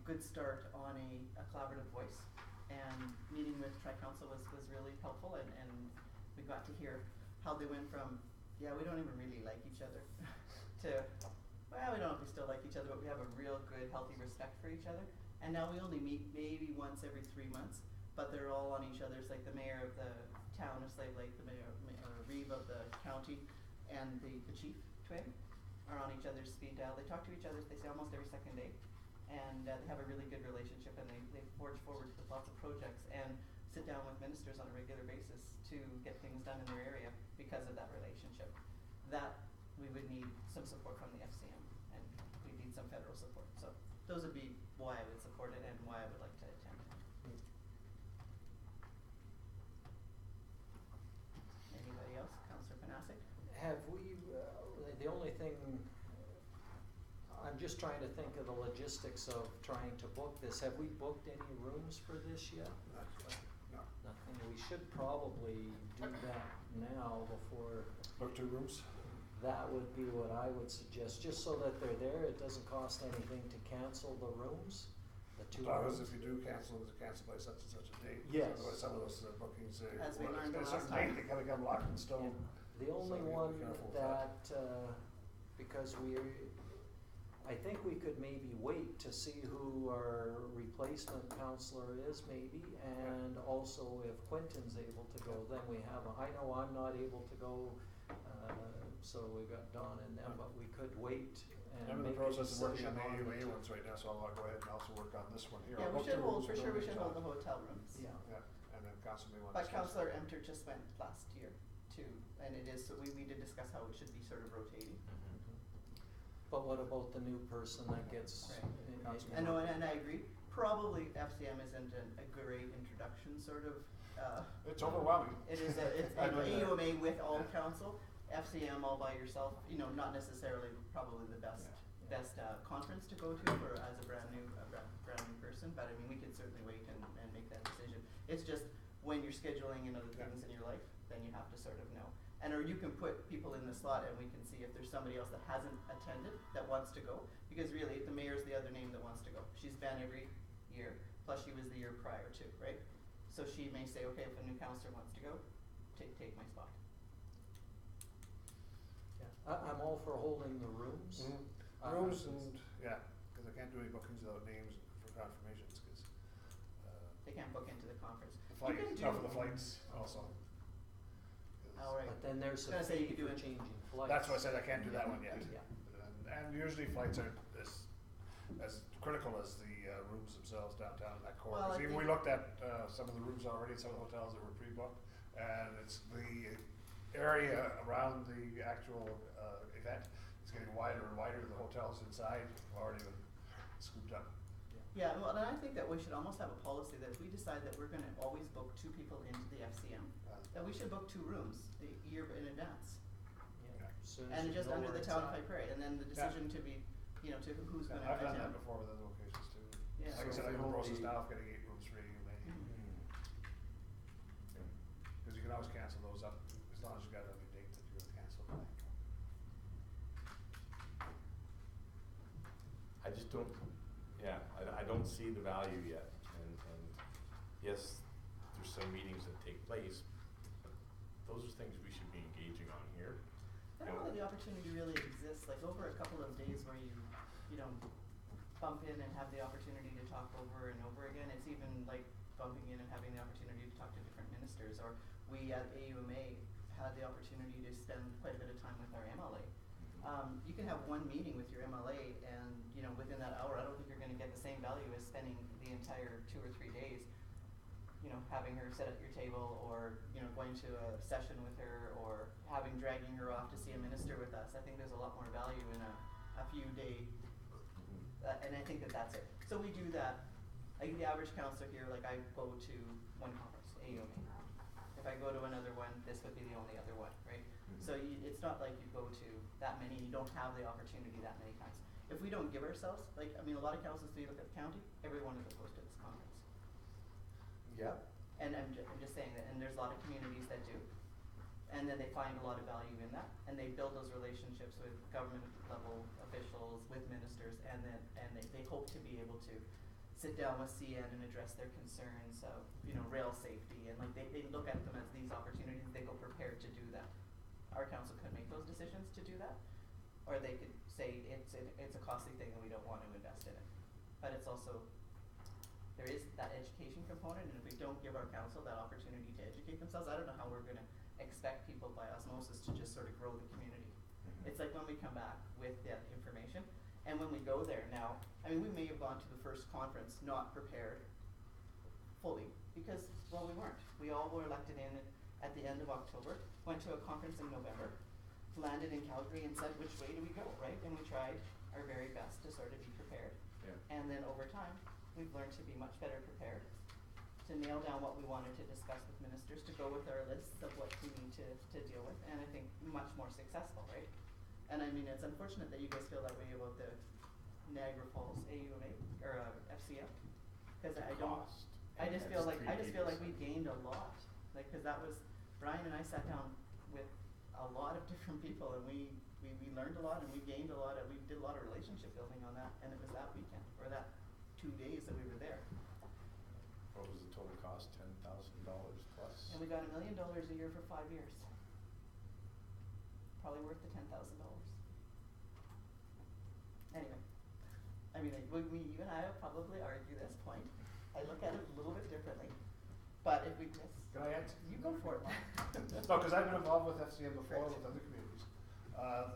good start on a collaborative voice. And meeting with Tri-Council was really helpful, and we got to hear how they went from, yeah, we don't even really like each other, to, well, we don't know if we still like each other, but we have a real good, healthy respect for each other. And now we only meet maybe once every 3 months, but they're all on each other's, like the mayor of the town of Slave Lake, the mayor, Reeve of the county, and the chief, Twig, are on each other's speed dial. They talk to each other, they say almost every second day, and they have a really good relationship, and they forge forward with lots of projects and sit down with ministers on a regular basis to get things done in their area because of that relationship. That we would need some support from the FCM, and we need some federal support. So those would be why I would support it and why I would like to attend. Anybody else? Councillor Panasic? Have we, the only thing, I'm just trying to think of the logistics of trying to book this. Have we booked any rooms for this yet? No. Nothing. We should probably do that now before. Book 2 rooms? That would be what I would suggest, just so that they're there. It doesn't cost anything to cancel the rooms, the 2 Because rooms. if you do cancel, it's cancelled by such and such a date. Yes. Otherwise, some of those bookings, As we well, learned at a the certain last date, time. they gotta come locked in stone. The only So you one be careful with that. because I think we could maybe wait to see who our replacement counselor is maybe, and also if Quentin's able to go, then we have I know I'm not able to go, so we've got Don and them, but we could wait and I'm in make the a process of working decision on the on AUA it. ones right now, so I'll go ahead and also work on this one here. Yeah, I'll we book should 2 hold, rooms, for no sure we big should hold the job. hotel rooms. Yeah. Yeah, and then Council may want to But discuss Councillor that. Emter just went last year too, and it is, so we did discuss how it should be sort of rotating. But what about the new person that gets? Right. Councilman. I know, and I agree, probably FCM isn't a great introduction sort of, It's overwhelming. it is it's I know that. AUMA with all council, FCM all by yourself, you know, not necessarily probably the best conference to go to for as a brand new person, but I mean, we can certainly wait and make that decision. It's just when you're scheduling and other things in your life, then you have to sort of know. And or you can put people in the slot and we can see if there's somebody else that hasn't attended that wants to go, because really the mayor's the other name that wants to go. She's been every year, plus she was the year prior too, right? So she may say, okay, if a new counselor wants to go, take my spot. Yeah. I'm all for holding the rooms. Rooms and, yeah, because I can't do any bookings without names for confirmations, because, They can't book into the conference. the flight, You can stuff do- for the flights also. 'Cause All right. But then there's a Gonna say you fee could do for it. changing flights. That's why I said I can't do that one yet. Yeah. And usually flights aren't as critical as the rooms themselves downtown in that core. Well, I 'Cause even we think- looked at some of the rooms already, some of the hotels that were pre-booked, and it's the area around the actual event is getting wider and wider. The hotels inside have already been scooped up. Yeah, well, and I think that we should almost have a policy that if we decide that we're gonna always book 2 people into the FCM, that we should book 2 rooms a year in advance. Yeah. Soon as And you just know under where the it's town of at. High Prairie, and then the decision to be, you know, to who's Yeah, gonna I've done attend. that before with other locations too. Yeah. Like I So said, I'm in the we'll process be- now of getting 8 rooms for AUMA. Mhm. Because always cancel those up, as long as you got it on your date that you're gonna cancel by. I just don't, yeah, I don't see the value yet, and yes, there's some meetings that take place, but those are things we should be engaging on here. I don't know that the opportunity really exists, like over a couple of days where you know, bump in and have the opportunity to talk over and over again. It's even like bumping in and having the opportunity to talk to different ministers, or we at AUMA had the opportunity to spend quite a bit of time with our MLA. You can have one meeting with your MLA and, you know, within that hour, I don't think you're gonna get the same value as spending the entire 2 or 3 days, you know, having her sit at your table, or, you know, going to a session with her, or dragging her off to see a minister with us. I think there's a lot more value in a few day, and I think that that's it. So we do that. Like the average counselor here, like I go to one conference, AUMA. If I go to another one, this would be the only other one, right? So it's not like you go to that many, you don't have the opportunity that many times. If we don't give ourselves, like, I mean, a lot of councils, do you look at the county, every one of them goes to this conference. Yeah. And I'm just saying that, and there's a lot of communities that do. And then they find a lot of value in that, and they build those relationships with government level officials, with ministers, and they hope to be able to sit down with CN and address their concerns of, you know, rail safety, and like they look at them as these opportunities, they go prepared to do that. Our council could make those decisions to do that, or they could say it's a costly thing and we don't want to invest in it. But it's also, there is that education component, and if we don't give our council that opportunity to educate themselves, I don't know how we're gonna expect people by osmosis to just sort of grow the community. It's like when we come back with that information, and when we go there now, I mean, we may have gone to the first conference not prepared fully, because, well, we weren't. We all were elected in at the end of October, went to a conference in November, landed in Calgary and said, which way do we go, right? And we tried our very best to sort of be prepared. Yeah. And then over time, we've learned to be much better prepared, to nail down what we wanted to discuss with ministers, to go with our lists of what we need to deal with, and I think much more successful, right? And I mean, it's unfortunate that you guys feel that way about the Niagara Falls AUMA, or FCM, because I don't, Cost. I just feel like That's we gained a lot, like, cause that was, Brian and I sat down with a lot of different people, and we learned a lot, and we gained a lot, and we did a lot of relationship building on that, and it was that weekend, or that 2 days that we were there. What was the total cost? $10,000 plus? And we got $1 million a year for 5 years. Probably worth the $10,000. Anyway, I mean, like, you and I will probably argue this point. I look at it a little bit differently, but if we just, Can I answer? you go for it, Mark. No, because I've been involved with FCM before Great. with other communities.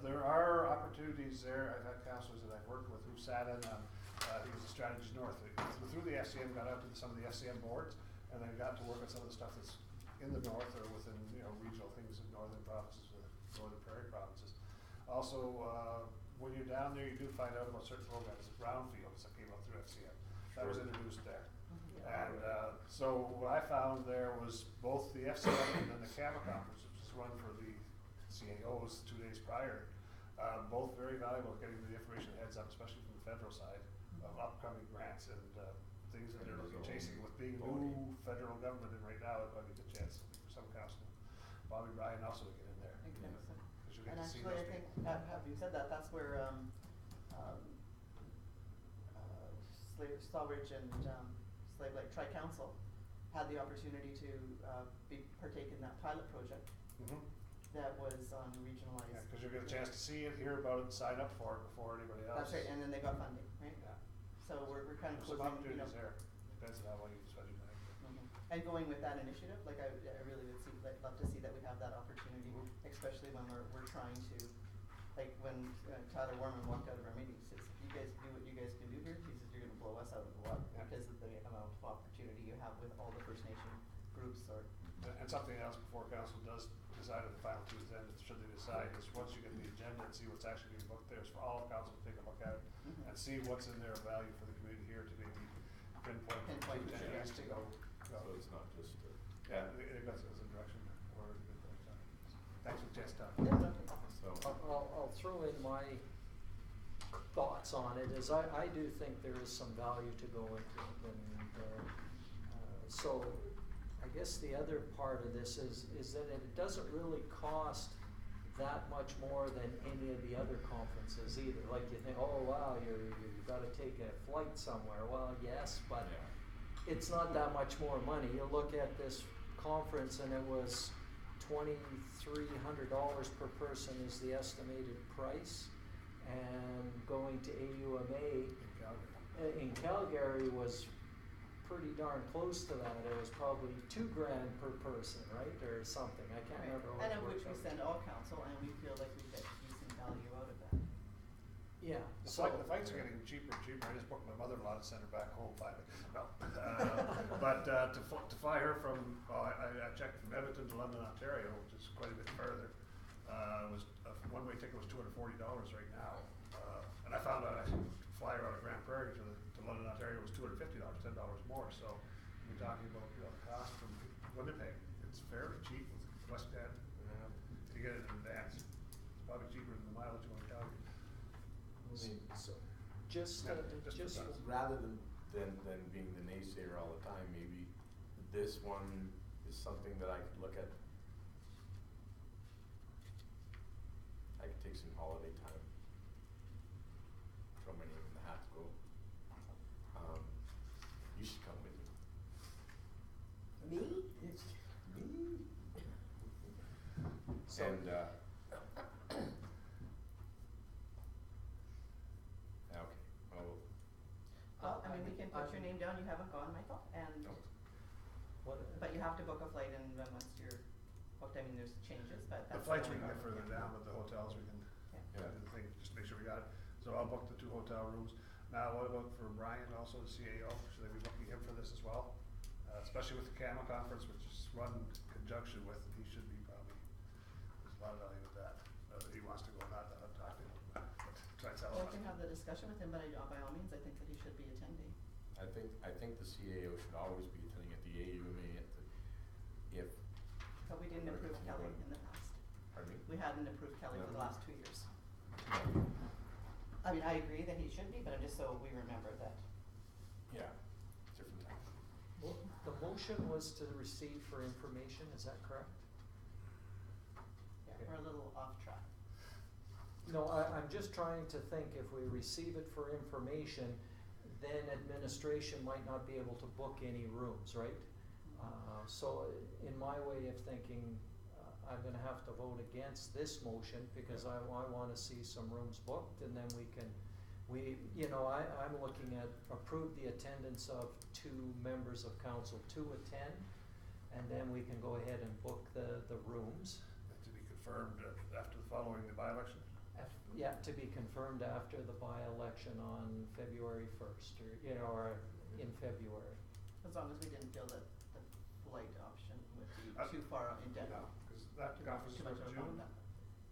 There are opportunities there. I've had counselors that I've worked with who sat in on, I think it was the Strategies North. They, through the FCM, got out to some of the FCM boards, and then got to work on some of the stuff that's in the north or within, you know, regional things in northern provinces, northern prairie provinces. Also, when you're down there, you do find out about certain programs, like brownfields that came up through FCM. That was introduced there. And so what I found there was both the FCM and then the CABA conference, which is run for the CAOs 2 days prior, both very valuable at getting the information heads up, especially from the federal side, of upcoming grants and things that they're looking chasing. With being new federal government in right now, it might be a good chance for some council. Bobby Bryan also to get in there. Exactly. Because you get And to see actually, those I think, people. having said that, that's where, Stallbridge and, Slave Lake Tri-Council had the opportunity to, partake in that pilot project that was on regionalized. Yeah, because you get a chance to see it, hear about it, and sign up for it before anybody else. That's right, and then they got funding, right? Yeah. So we're kind of There's some closing, you know. opportunities there. Depends on how well you spend your time. And going with that initiative, like I really would see, like, love to see that we have that opportunity, especially when we're trying to, like when Tyler Warman walked out of our meeting, he says, if you guys do what you guys can do here, he says, you're gonna blow us out of the water Yeah. because of the amount of opportunity you have with all the First Nation groups or. And something else before council does decide at the final tooth end, should they decide, is once you get the agenda and see what's actually being booked there, is for all of council to take a look at it and see what's in there of value for the community here to maybe pinpoint Pinpoint, two sure. areas to go. So it's not just a. Yeah, it goes as a direction or a good direction. Thanks for the chance to talk. Yeah, okay. So. I'll throw in my thoughts on it, is I do think there is some value to go into it, and so I guess the other part of this is that it doesn't really cost that much more than any of the other conferences either. Like you think, oh wow, you've gotta take a flight somewhere. Well, yes, but Yeah. it's not that much more money. You look at this conference and it was $2,300 per person is the estimated price. And going to AUMA in Calgary was pretty darn close to that. It was probably $2,000 per person, right, or something. I can't Right. remember what And it of which worked we out. send all council, and we feel like we get decent value out of that. Yeah, The so. flights are getting cheaper and cheaper. I just booked my mother-in-law to send her back home finally. No. But to fly her from, well, I checked from Edmonton to London, Ontario, which is quite a bit further. Was a one-way ticket was $240 right now. And I found out actually to fly her out of Grand Prairie to London, Ontario was $250, $10 more. So we're talking about, you know, the cost from Winnipeg. It's fairly cheap with WestJet. To get it in advance. It's probably cheaper than the mileage going to Calgary. I mean, So, just, Yeah, just just, for that. rather than being the naysayer all the time, maybe this one is something that I could look at. I could take some holiday time. Throw my name in the hat to go. You should come with me. Me? Me? So- And, okay, well, Well, I mean, we can put your name down, you haven't gone, Michael, and, what, but you have to book a flight, and then once you're booked, I mean, there's changes, but The that's. flights we only can get one. further down, but the hotels we can, Yeah. Yeah. do the thing, just to make sure we got it. So I'll book the 2 hotel rooms. Now, what about for Brian, also the CAO? Should they be booking him for this as well? Especially with the CAMA conference, which is run in conjunction with, he should be probably, there's a lot of value with that. Whether he wants to go or not, I'll talk to him, but try and tell Well, him. we can have the discussion with him, but by all means, I think that he should be attending. I think the CAO should always be attending at the AUMA if, But we didn't Right. approve Kelly in the past. pardon me? We hadn't approved Kelly for the No. last 2 years. I mean, I agree that he should be, but I'm just so we remember that. Yeah, different time. well, the motion was to receive for information, is that correct? Yeah, Okay. we're a little off track. No, I'm just trying to think, if we receive it for information, then administration might not be able to book any rooms, right? So in my way of thinking, I'm gonna have to vote against this motion because I wanna see some rooms booked and then I'm looking at approve the attendance of 2 members of council to attend. And then we can go ahead and book the rooms. To be confirmed after following the by-election. Yeah, to be confirmed after the by-election on February 1st, or in February. As long as we didn't feel that the flight option would be Uh, too far out in depth. No, because that conference is Too much for of a June. problem.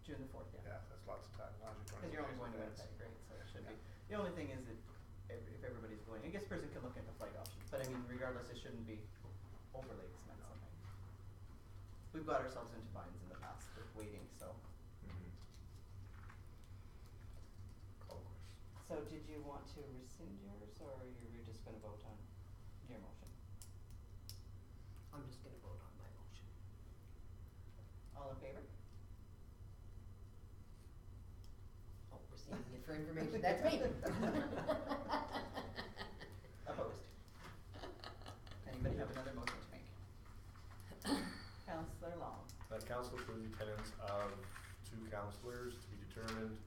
June the 4th, yeah. Yeah, that's lots of time, as long as Because you're you're only 20 going to days in Winnipeg, right, so it should be. Yeah. The only thing is that if everybody's going, I guess a person can look into flight options, but I mean, regardless, it shouldn't be overly expensive. We've got ourselves into binds in the past with waiting, so. Call question. So did you want to rescind yours, or you were just gonna vote on your motion? I'm just gonna vote on my motion. All in favor? Oh, receiving it for information, that's me. Opposed? Anybody have another motion to make? Counselor Long. That council approves the attendance of 2 councillors to be determined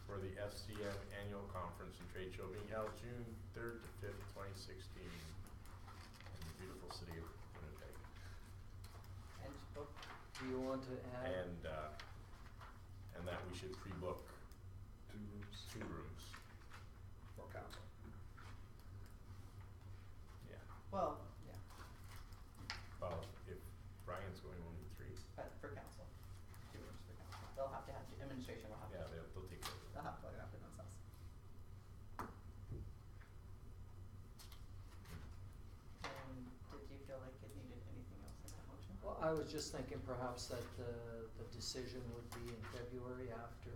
for the FCM annual conference and trade show being held June 3rd to 5th, 2016 in the beautiful city of Winnipeg. And book, Do you want to add? And that we should pre-book 2 rooms 2 rooms. for council. Yeah. well, yeah, Well, if Brian's going, we'll need 3. but for council, 2 rooms for council. They'll have to have, administration will have to. Yeah, they'll take care of it. They'll have to look after themselves. And did you feel like it needed anything else in that motion? Well, I was just thinking perhaps that the decision would be in February after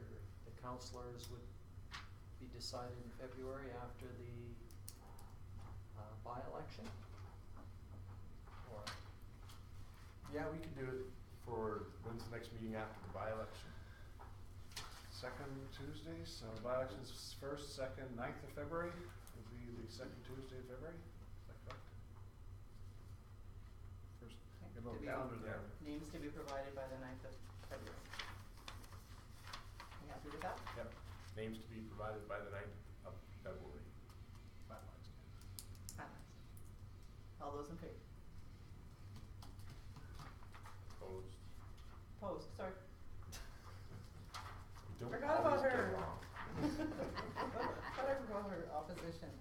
the councillors would be decided in February after the by-election? Or, Yeah, we could do it for, when's the next meeting after the by-election? Second Tuesday, so by-elections first, second, 9th of February, would be the second Tuesday of February, is that correct? First, Okay, get a little to be- calendar there. Names to be provided by the 9th of February. You happy with that? Yep, names to be provided by the 9th of February. By-elections. Finalized. All those in favor? Opposed? Opposed, sorry. We don't Forgot about always get her. along. Thought I forgot her opposition.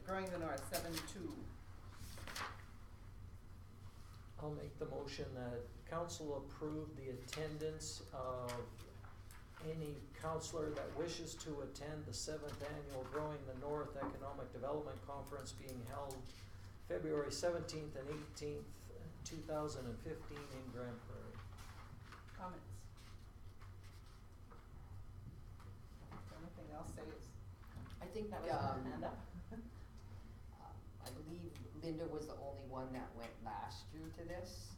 Growing the North, 7-2. I'll make the motion that council approve the attendance of any counselor that wishes to attend the 7th annual Growing the North Economic Development Conference being held February 17th and 18th, 2015 in Grand Prairie. Comments? Anything else, say is, I think, that was your hand up? I believe Linda was the only one that went last year to this.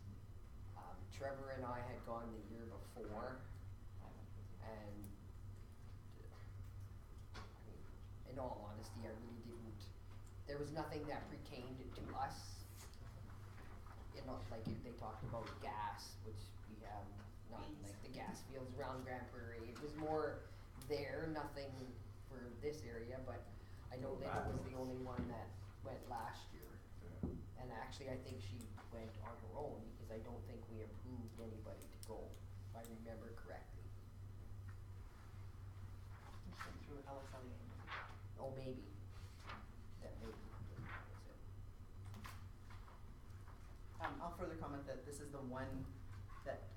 Trevor and I had gone the year before, and I mean, in all honesty, I really didn't, there was nothing that pertained to us. You know, like if they talked about gas, which we have, not like the gas fields around Grand Prairie, it was more there, nothing for this area, but I know Linda was the only one that went last year. And actually, I think she went on her own, because I don't think we approved anybody to go, if I remember correctly. Went through Alex Elliott. Oh, maybe. That maybe was it. I'll further comment that this is the one that,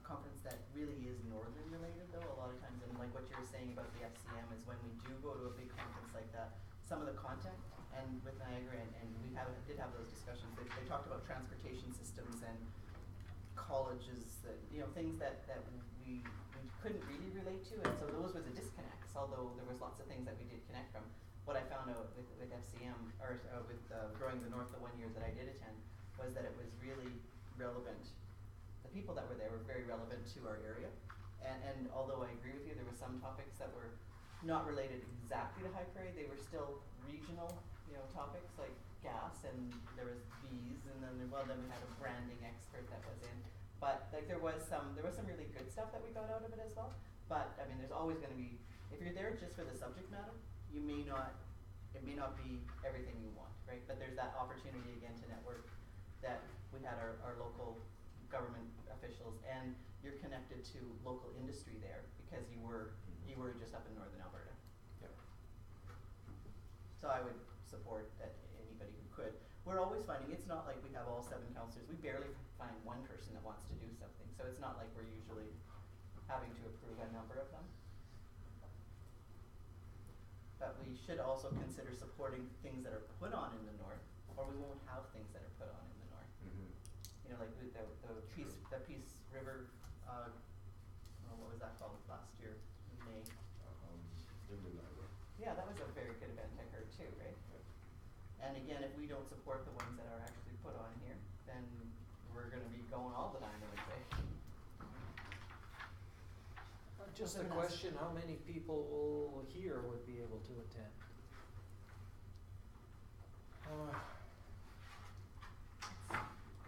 conference that really is northern related though, a lot of times, and like what you were saying about the FCM is when we do go to a big conference like that, some of the content, and with Niagara, and we did have those discussions, they talked about transportation systems and colleges, that, you know, things that we couldn't really relate to, and so those were the disconnects, although there was lots of things that we did connect from. What I found out with FCM, or with Growing the North, the one year that I did attend, was that it was really relevant. The people that were there were very relevant to our area, and although I agree with you, there were some topics that were not related exactly to High Prairie, they were still regional, you know, topics like gas, and there was bees, and then we had a branding expert that was in. But like there was some really good stuff that we got out of it as well. But I mean, there's always going to be, if you're there just for the subject matter, it may not be everything you want, right? But there's that opportunity again to network, that we had our local government officials, and you're connected to local industry there because you were just up in northern Alberta. Yep. So I would support that anybody who could. We're always finding, it's not like we have all 7 counselors, we barely find one person that wants to do something, so it's not like we're usually having to approve a number of them. But we should also consider supporting things that are put on in the north, or we won't have things that are put on in the north. Mm-hmm. You know, like with the Peace River, what was that called last year in May? Linden Island. Yeah, that was a very good event, I heard too, right? And again, if we don't support the ones that are actually put on here, then we're gonna be going all the time, I would say. Just a Someone else? question, how many people here would be able to attend?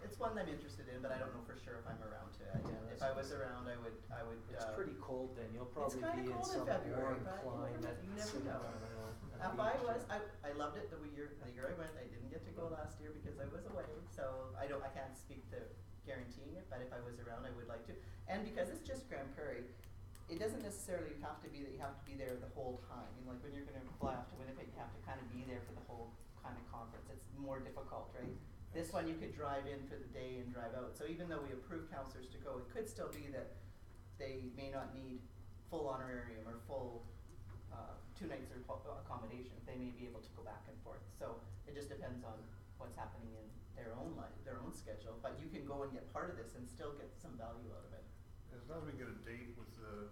It's one I'm interested in, but I don't know for sure if I'm around to it. Yeah, If that's I was what around, I would. It's pretty cold then, you'll probably kinda be in cold in some February, warm but climate. you never know. If I loved it the year I went. I didn't get to go last year because I was away, so I can't speak to guaranteeing it, but if I was around, I would like to. And because it's just Grand Prairie, it doesn't necessarily have to be that you have to be there the whole time. You know, like when you're gonna fly off to Winnipeg, you have to kind of be there for the whole kind of conference. It's more difficult, right? This one you could drive in for the day and drive out. So even though we approve counselors to go, it could still be that they may not need full honorarium or full 2 nights of accommodation. They may be able to go back and forth. So it just depends on what's happening in their own life, their own schedule. But you can go and get part of this and still get some value out of it. As long as we get a date with the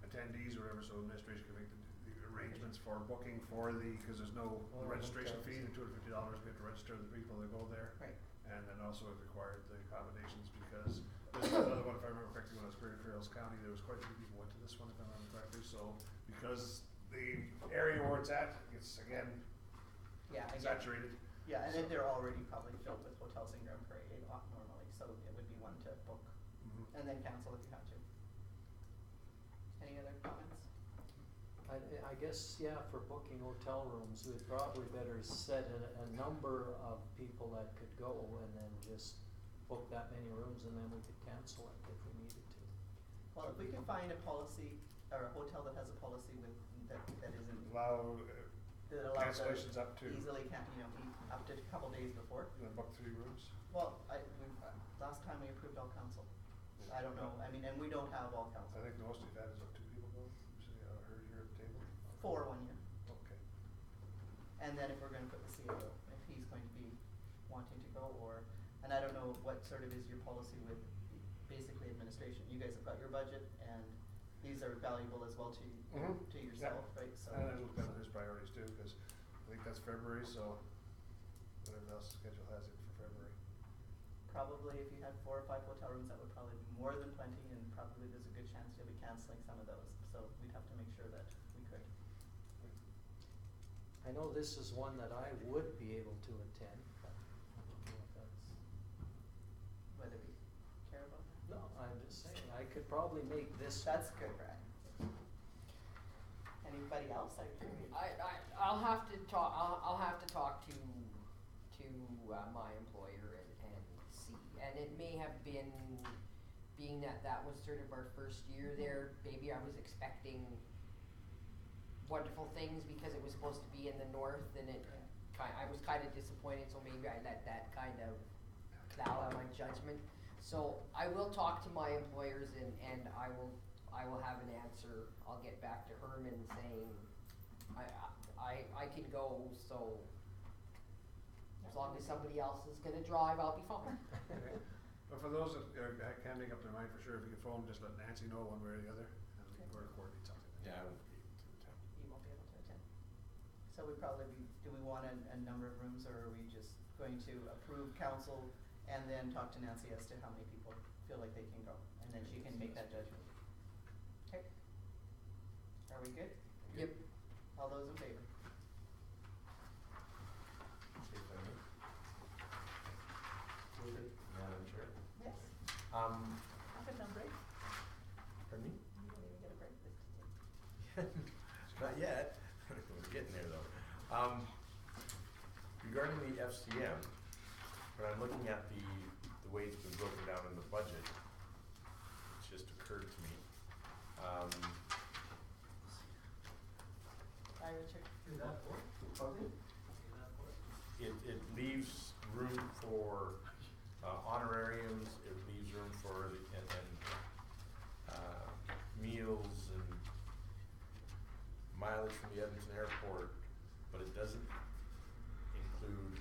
attendees or whatever, so administration can make the arrangements for booking for because there's no Oh, registration hotels. fee, the $250 we have to register the people that go there. Right. And then also it required the accommodations because this is another one, if I remember correctly, when I was Greater Trails County, there was quite a few people went to this one, if I remember correctly, so because the area where it's at, it's again Yeah, I get it. saturated. Yeah, and then they're already probably filled with hotels in Grand Prairie normally, so it would be one to book and then cancel if you have to. Any other comments? I guess, yeah, for booking hotel rooms, we'd probably better set a number of people that could go and then just book that many rooms and then we could cancel it if we needed to. Well, if we can find a policy or a hotel that has a policy with, that isn't, Allow that allows us cancellations up to, easily up to a couple days before. you know, book 3 rooms. Well, last time we approved all council. I don't know, I mean, and we don't have all council. I think the most we've had is up 2 people go, so I heard here at the table. 4 1 year. Okay. And then if we're gonna put the CAO, if he's going to be wanting to go, and I don't know what sort of is your policy with basically administration. You guys have got your budget and these are valuable as well to yourself, right? So And it'll depend on his priorities too, because I think that's February, so whatever else the schedule has it for February. probably if you had 4 or 5 hotel rooms, that would probably be more than plenty, and probably there's a good chance you'll be canceling some of those. So we'd have to make sure that we could. I know this is one that I would be able to attend, but I don't know if that's, Whether we care about that. no, I'm just saying, I could probably make this. That's good, Brad. Anybody else? I'll have to talk, I'll have to talk to my employer and see. And it may have been, being that was sort of our first year there, maybe I was expecting wonderful things because it was supposed to be in the north and I was kind of disappointed, so maybe I let that kind of cloud my judgment. So I will talk to my employers and I will have an answer. I'll get back to Herman saying, I can go, so as long as somebody else is gonna drive, I'll be fine. Okay. But for those that can't make up their mind for sure, if you can phone, just let Nancy know one way or the other, and we can coordinate something. Yeah, I won't be able to attend. You won't be able to attend. So we probably do we want a number of rooms, or are we just going to approve council and then talk to Nancy as to how many people feel like they can go, and then she can make that judgment? Okay. Are we good? Yep. All those in favor? If I may. Madam Chair. Yes. Have a done break. Pardon me? You don't even get a break this time. Not yet. We're getting there though. Regarding the FCM, when I'm looking at the way it's been broken down in the budget, it's just occurred to me. Hi, Richard. It leaves room for honorariums, it leaves room for meals and mileage from the Edmonton airport, but it doesn't include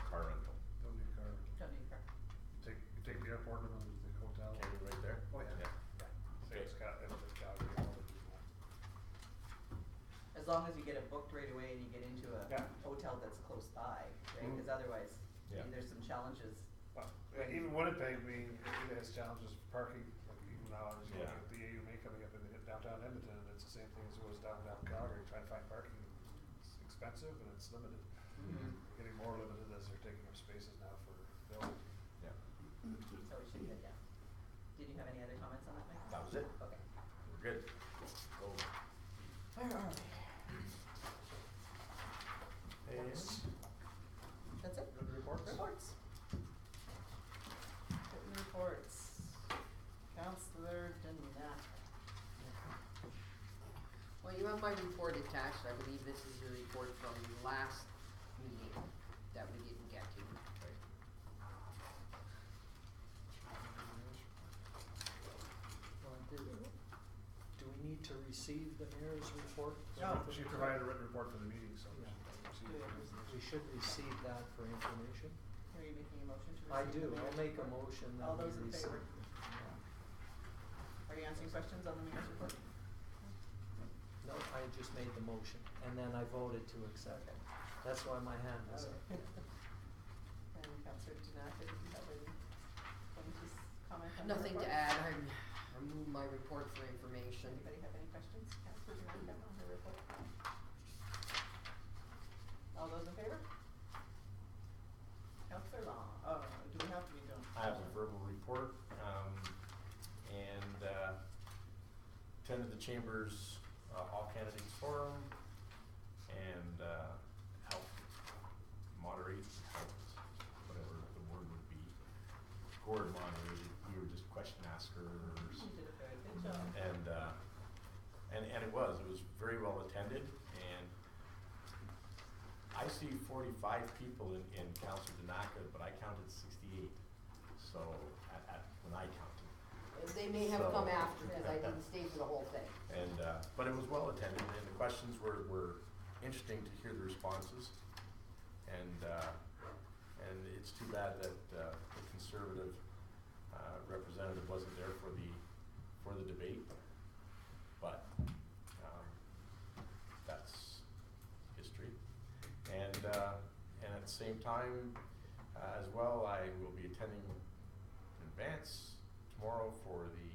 car rental. Don't need car. Don't need a car. You take the airport and then the hotel. Can we right there? Oh, yeah. Okay. It's Calgary, all the people. As long as you get it booked right away and you get into a Yeah. hotel that's close by, right? Mhm. Because otherwise, Yeah. there's some challenges. Well, even Winnipeg, it has challenges for parking, like even now, I was looking Yeah. at the AUMA coming up in downtown Edmonton, and it's the same thing as it was downtown Calgary, trying to find parking, it's expensive and it's limited. Getting more limited as they're taking up spaces now for building. Yeah, So we should get down. Did you have any other comments on that, Mike? that was it. Okay. We're good. Go. Where are we? And That's it? Good reports? Reports. Written reports. Counselor Dinac. Well, you have my report attached. I believe this is the report from the last meeting that we didn't get to. Do we need to receive the mayor's report? No. She provided a written report for the meeting, so we Yeah. should Do it. receive it. We should receive that for information. Are you making a motion to receive I the do, mayor's I'll make a report? motion that All we those in receive. favor? Are you answering questions on the mayor's report? No, I just made the motion, and then I voted to accept it. That's why my hand was up. And Councillor Tanaka, did you have anything to comment on the Nothing to report? add, I remove my report for information. Anybody have any questions? Councillor Tanaka on the report? All those in favor? Councillor Long, oh, do we have to be done? I have a verbal report, and attended the Chamber's All Candidates Forum, and helped moderate, whatever the word would be. Gord moderated, we were just question askers. You did a very good job. And it was very well attended, and I see 45 people in Councillor Danaka, but I counted 68, so, when I counted. They may have So- come after, cause I didn't stay for the whole thing. And, but it was well attended, and the questions were interesting to hear the responses. And it's too bad that, the Conservative, representative wasn't there for the debate, but, that's history. And at the same time, as well, I will be attending in advance tomorrow for the,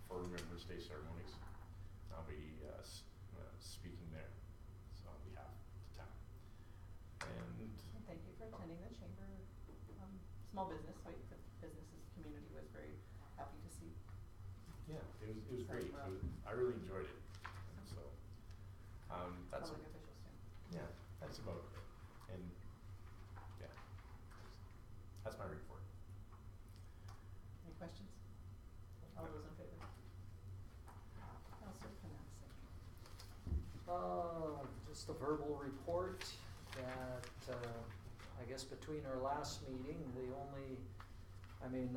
for Remembrance Day ceremonies. I'll be, speaking there, so on behalf of the town. And, And thank you for attending the Chamber, small business, right, the businesses community was very happy to see. yeah, it was Some, great. I really enjoyed it, and so, that's, Public officials too. yeah, that's about it. And, yeah, that's my report. Any questions? All those in favor? Councillor Panasik. Just a verbal report that, I guess between our last meeting,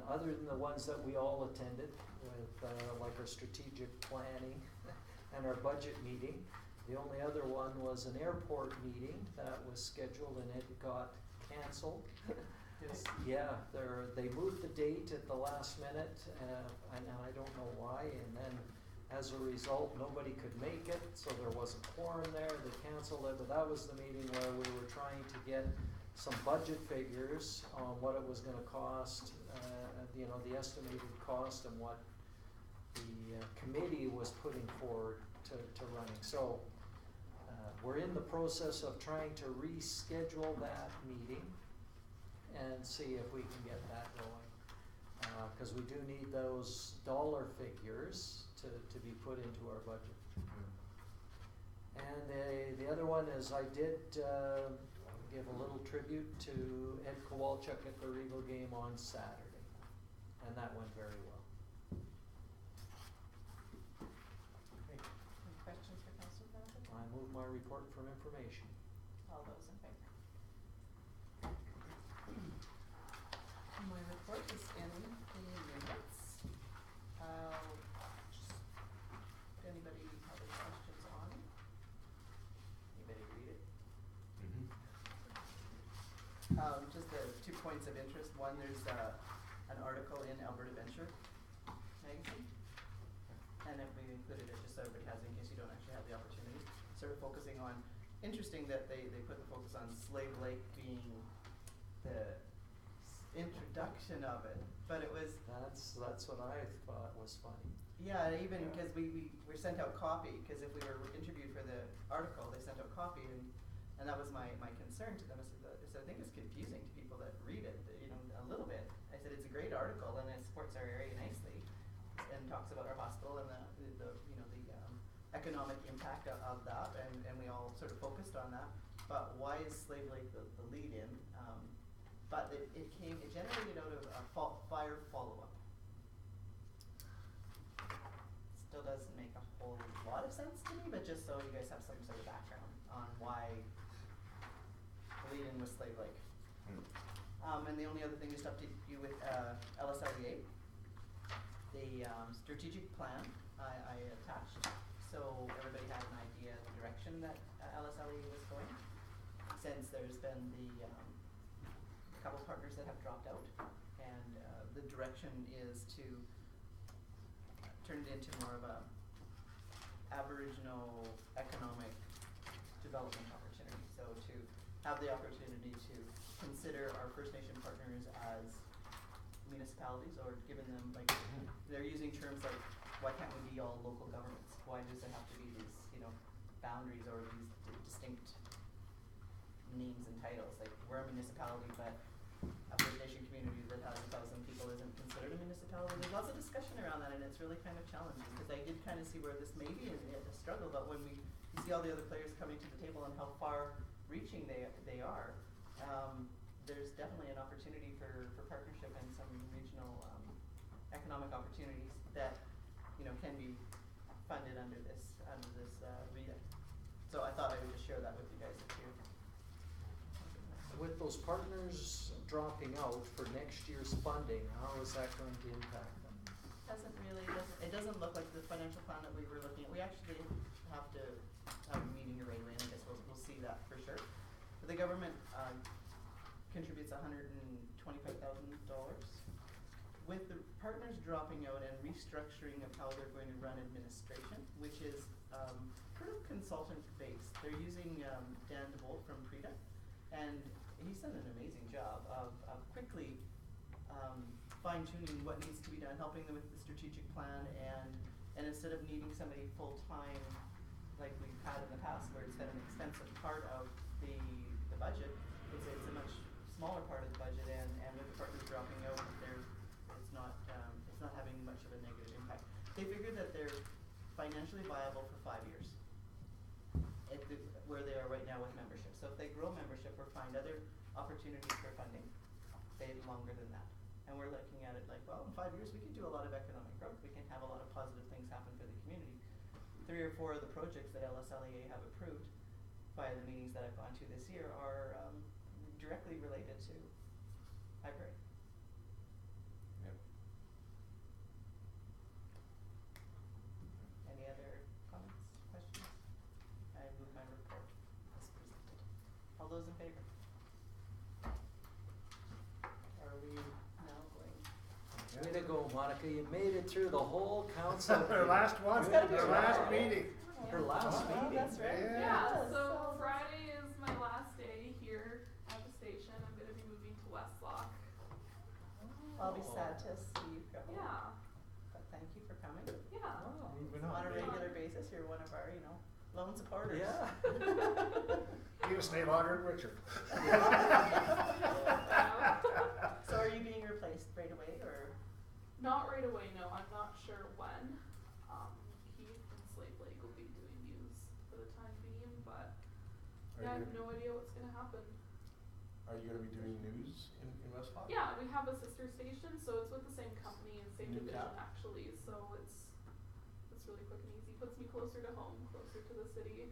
other than the ones that we all attended with, like our strategic planning and our budget meeting, the only other one was an airport meeting that was scheduled and it got canceled. Yeah, they moved the date at the last minute, and I don't know why, and then as a result, nobody could make it, so there wasn't quorum there, they canceled it, but that was the meeting where we were trying to get some budget figures on what it was gonna cost, the estimated cost and what the committee was putting forward to running. So, we're in the process of trying to reschedule that meeting and see if we can get that going. Cause we do need those dollar figures to be put into our budget. And the other one is I did give a little tribute to Ed Kowalczyk at the Regal game on Saturday, and that went very well. Any questions for Councillor Panasik? I move my report from information. All those in favor? My report is in the minutes. Anybody have any questions on it? Anybody read it? Just the 2 points of interest. One, there's an article in Alberta Venture magazine. And if we included it, just so everybody has it in case you don't actually have the opportunity, sort of focusing on, interesting that they put the focus on Slave Lake being the introduction of it, but it was, That's what I thought was funny. yeah, even because we were sent out copy, because if we were interviewed for the article, they sent out copy, and that was my concern to them. I said, I think it's confusing to people that read it, a little bit. I said, it's a great article and it supports our area nicely and talks about our hospital and the economic impact of that, and we all sort of focused on that. But why is Slave Lake the lead in? But it generated out of a fire follow-up. Still doesn't make a whole lot of sense to me, but just so you guys have some sort of background on why the lead-in was Slave Lake. And the only other thing just to update you with LSLEA, the strategic plan I attached, so everybody had an idea of the direction that LSLEA was going. Since there's been the couple partners that have dropped out, and the direction is to turn it into more of a Aboriginal economic development opportunity. So to have the opportunity to consider our First Nation partners as municipalities, or given them, like, they're using terms like, why can't we be all local governments? Why does there have to be these, you know, boundaries or these distinct names and titles? Like, we're a municipality, but a First Nation community that has 1,000 people isn't considered a municipality. There's lots of discussion around that, and it's really kind of challenging, because I did kind of see where this may be a struggle, but when we see all the other players coming to the table and how far reaching they are, there's definitely an opportunity for partnership and some regional economic opportunities that, you know, can be funded under this RETA. So I thought I would just share that with you guys too. With those partners dropping out for next year's funding, how is that going to impact them? It doesn't look like the financial plan that we were looking at. We actually have to have a meeting here right away, and I guess we'll see that for sure. But the government contributes $125,000. With the partners dropping out and restructuring of how they're going to run administration, which is sort of consultant based. They're using Dan DeVolt from PRETA, and he's done an amazing job of quickly fine-tuning what needs to be done, helping them with the strategic plan, and instead of needing somebody full-time like we've had in the past, where it's been an expensive part of the budget, it's a much smaller part of the budget, and with the partners dropping out, it's not having much of a negative impact. They figured that they're financially viable for 5 years, where they are right now with membership. So if they grow membership or find other opportunities for funding, they longer than that. And we're looking at it like, well, in 5 years we can do a lot of economic growth. We can have a lot of positive things happen for the community. 3 or 4 of the projects that LSLEA have approved via the meetings that I've gone to this year are directly related to Highbury. Yep. Any other comments, questions? I move my report as presented. All those in favor? Are we now going? Way to go, Monica, you made it through the whole council. Their last one, It's gotta be their right. last meeting. Her last Oh, meeting. that's right. Yeah. Yeah, so Friday is my last day here at the station. I'm gonna be moving to Westlock. I'll be sad to see you go. Yeah, But thank you for coming. yeah. Oh, Moving On a on. regular basis, you're one of our, lone supporters. yeah. You gonna stay longer than Richard? So are you being replaced right away, or? Not right away, no. I'm not sure when. Keith and Slave Lake will be doing news for the time being, but yeah, I have no idea what's gonna happen. Are you gonna be doing news in Westlock? Yeah, we have a sister station, so it's with the same company and same New division Cap? actually, so it's really quick and easy. Puts me closer to home, closer to the city.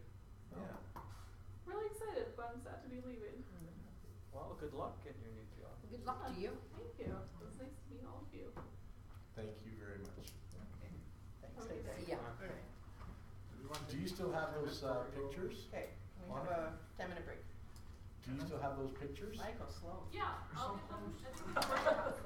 So Yeah. really excited, but I'm sad to be leaving. Well, good luck in your new job. Good luck to you. Thank you. It was nice to meet all of you. Thank you very much. Okay. Thanks, Have a good Daisy. See ya. Do you still have those pictures? Okay, can we have a 10-minute break? Do you still have those pictures? Michael, slow. Yeah, I'll get them. I think it's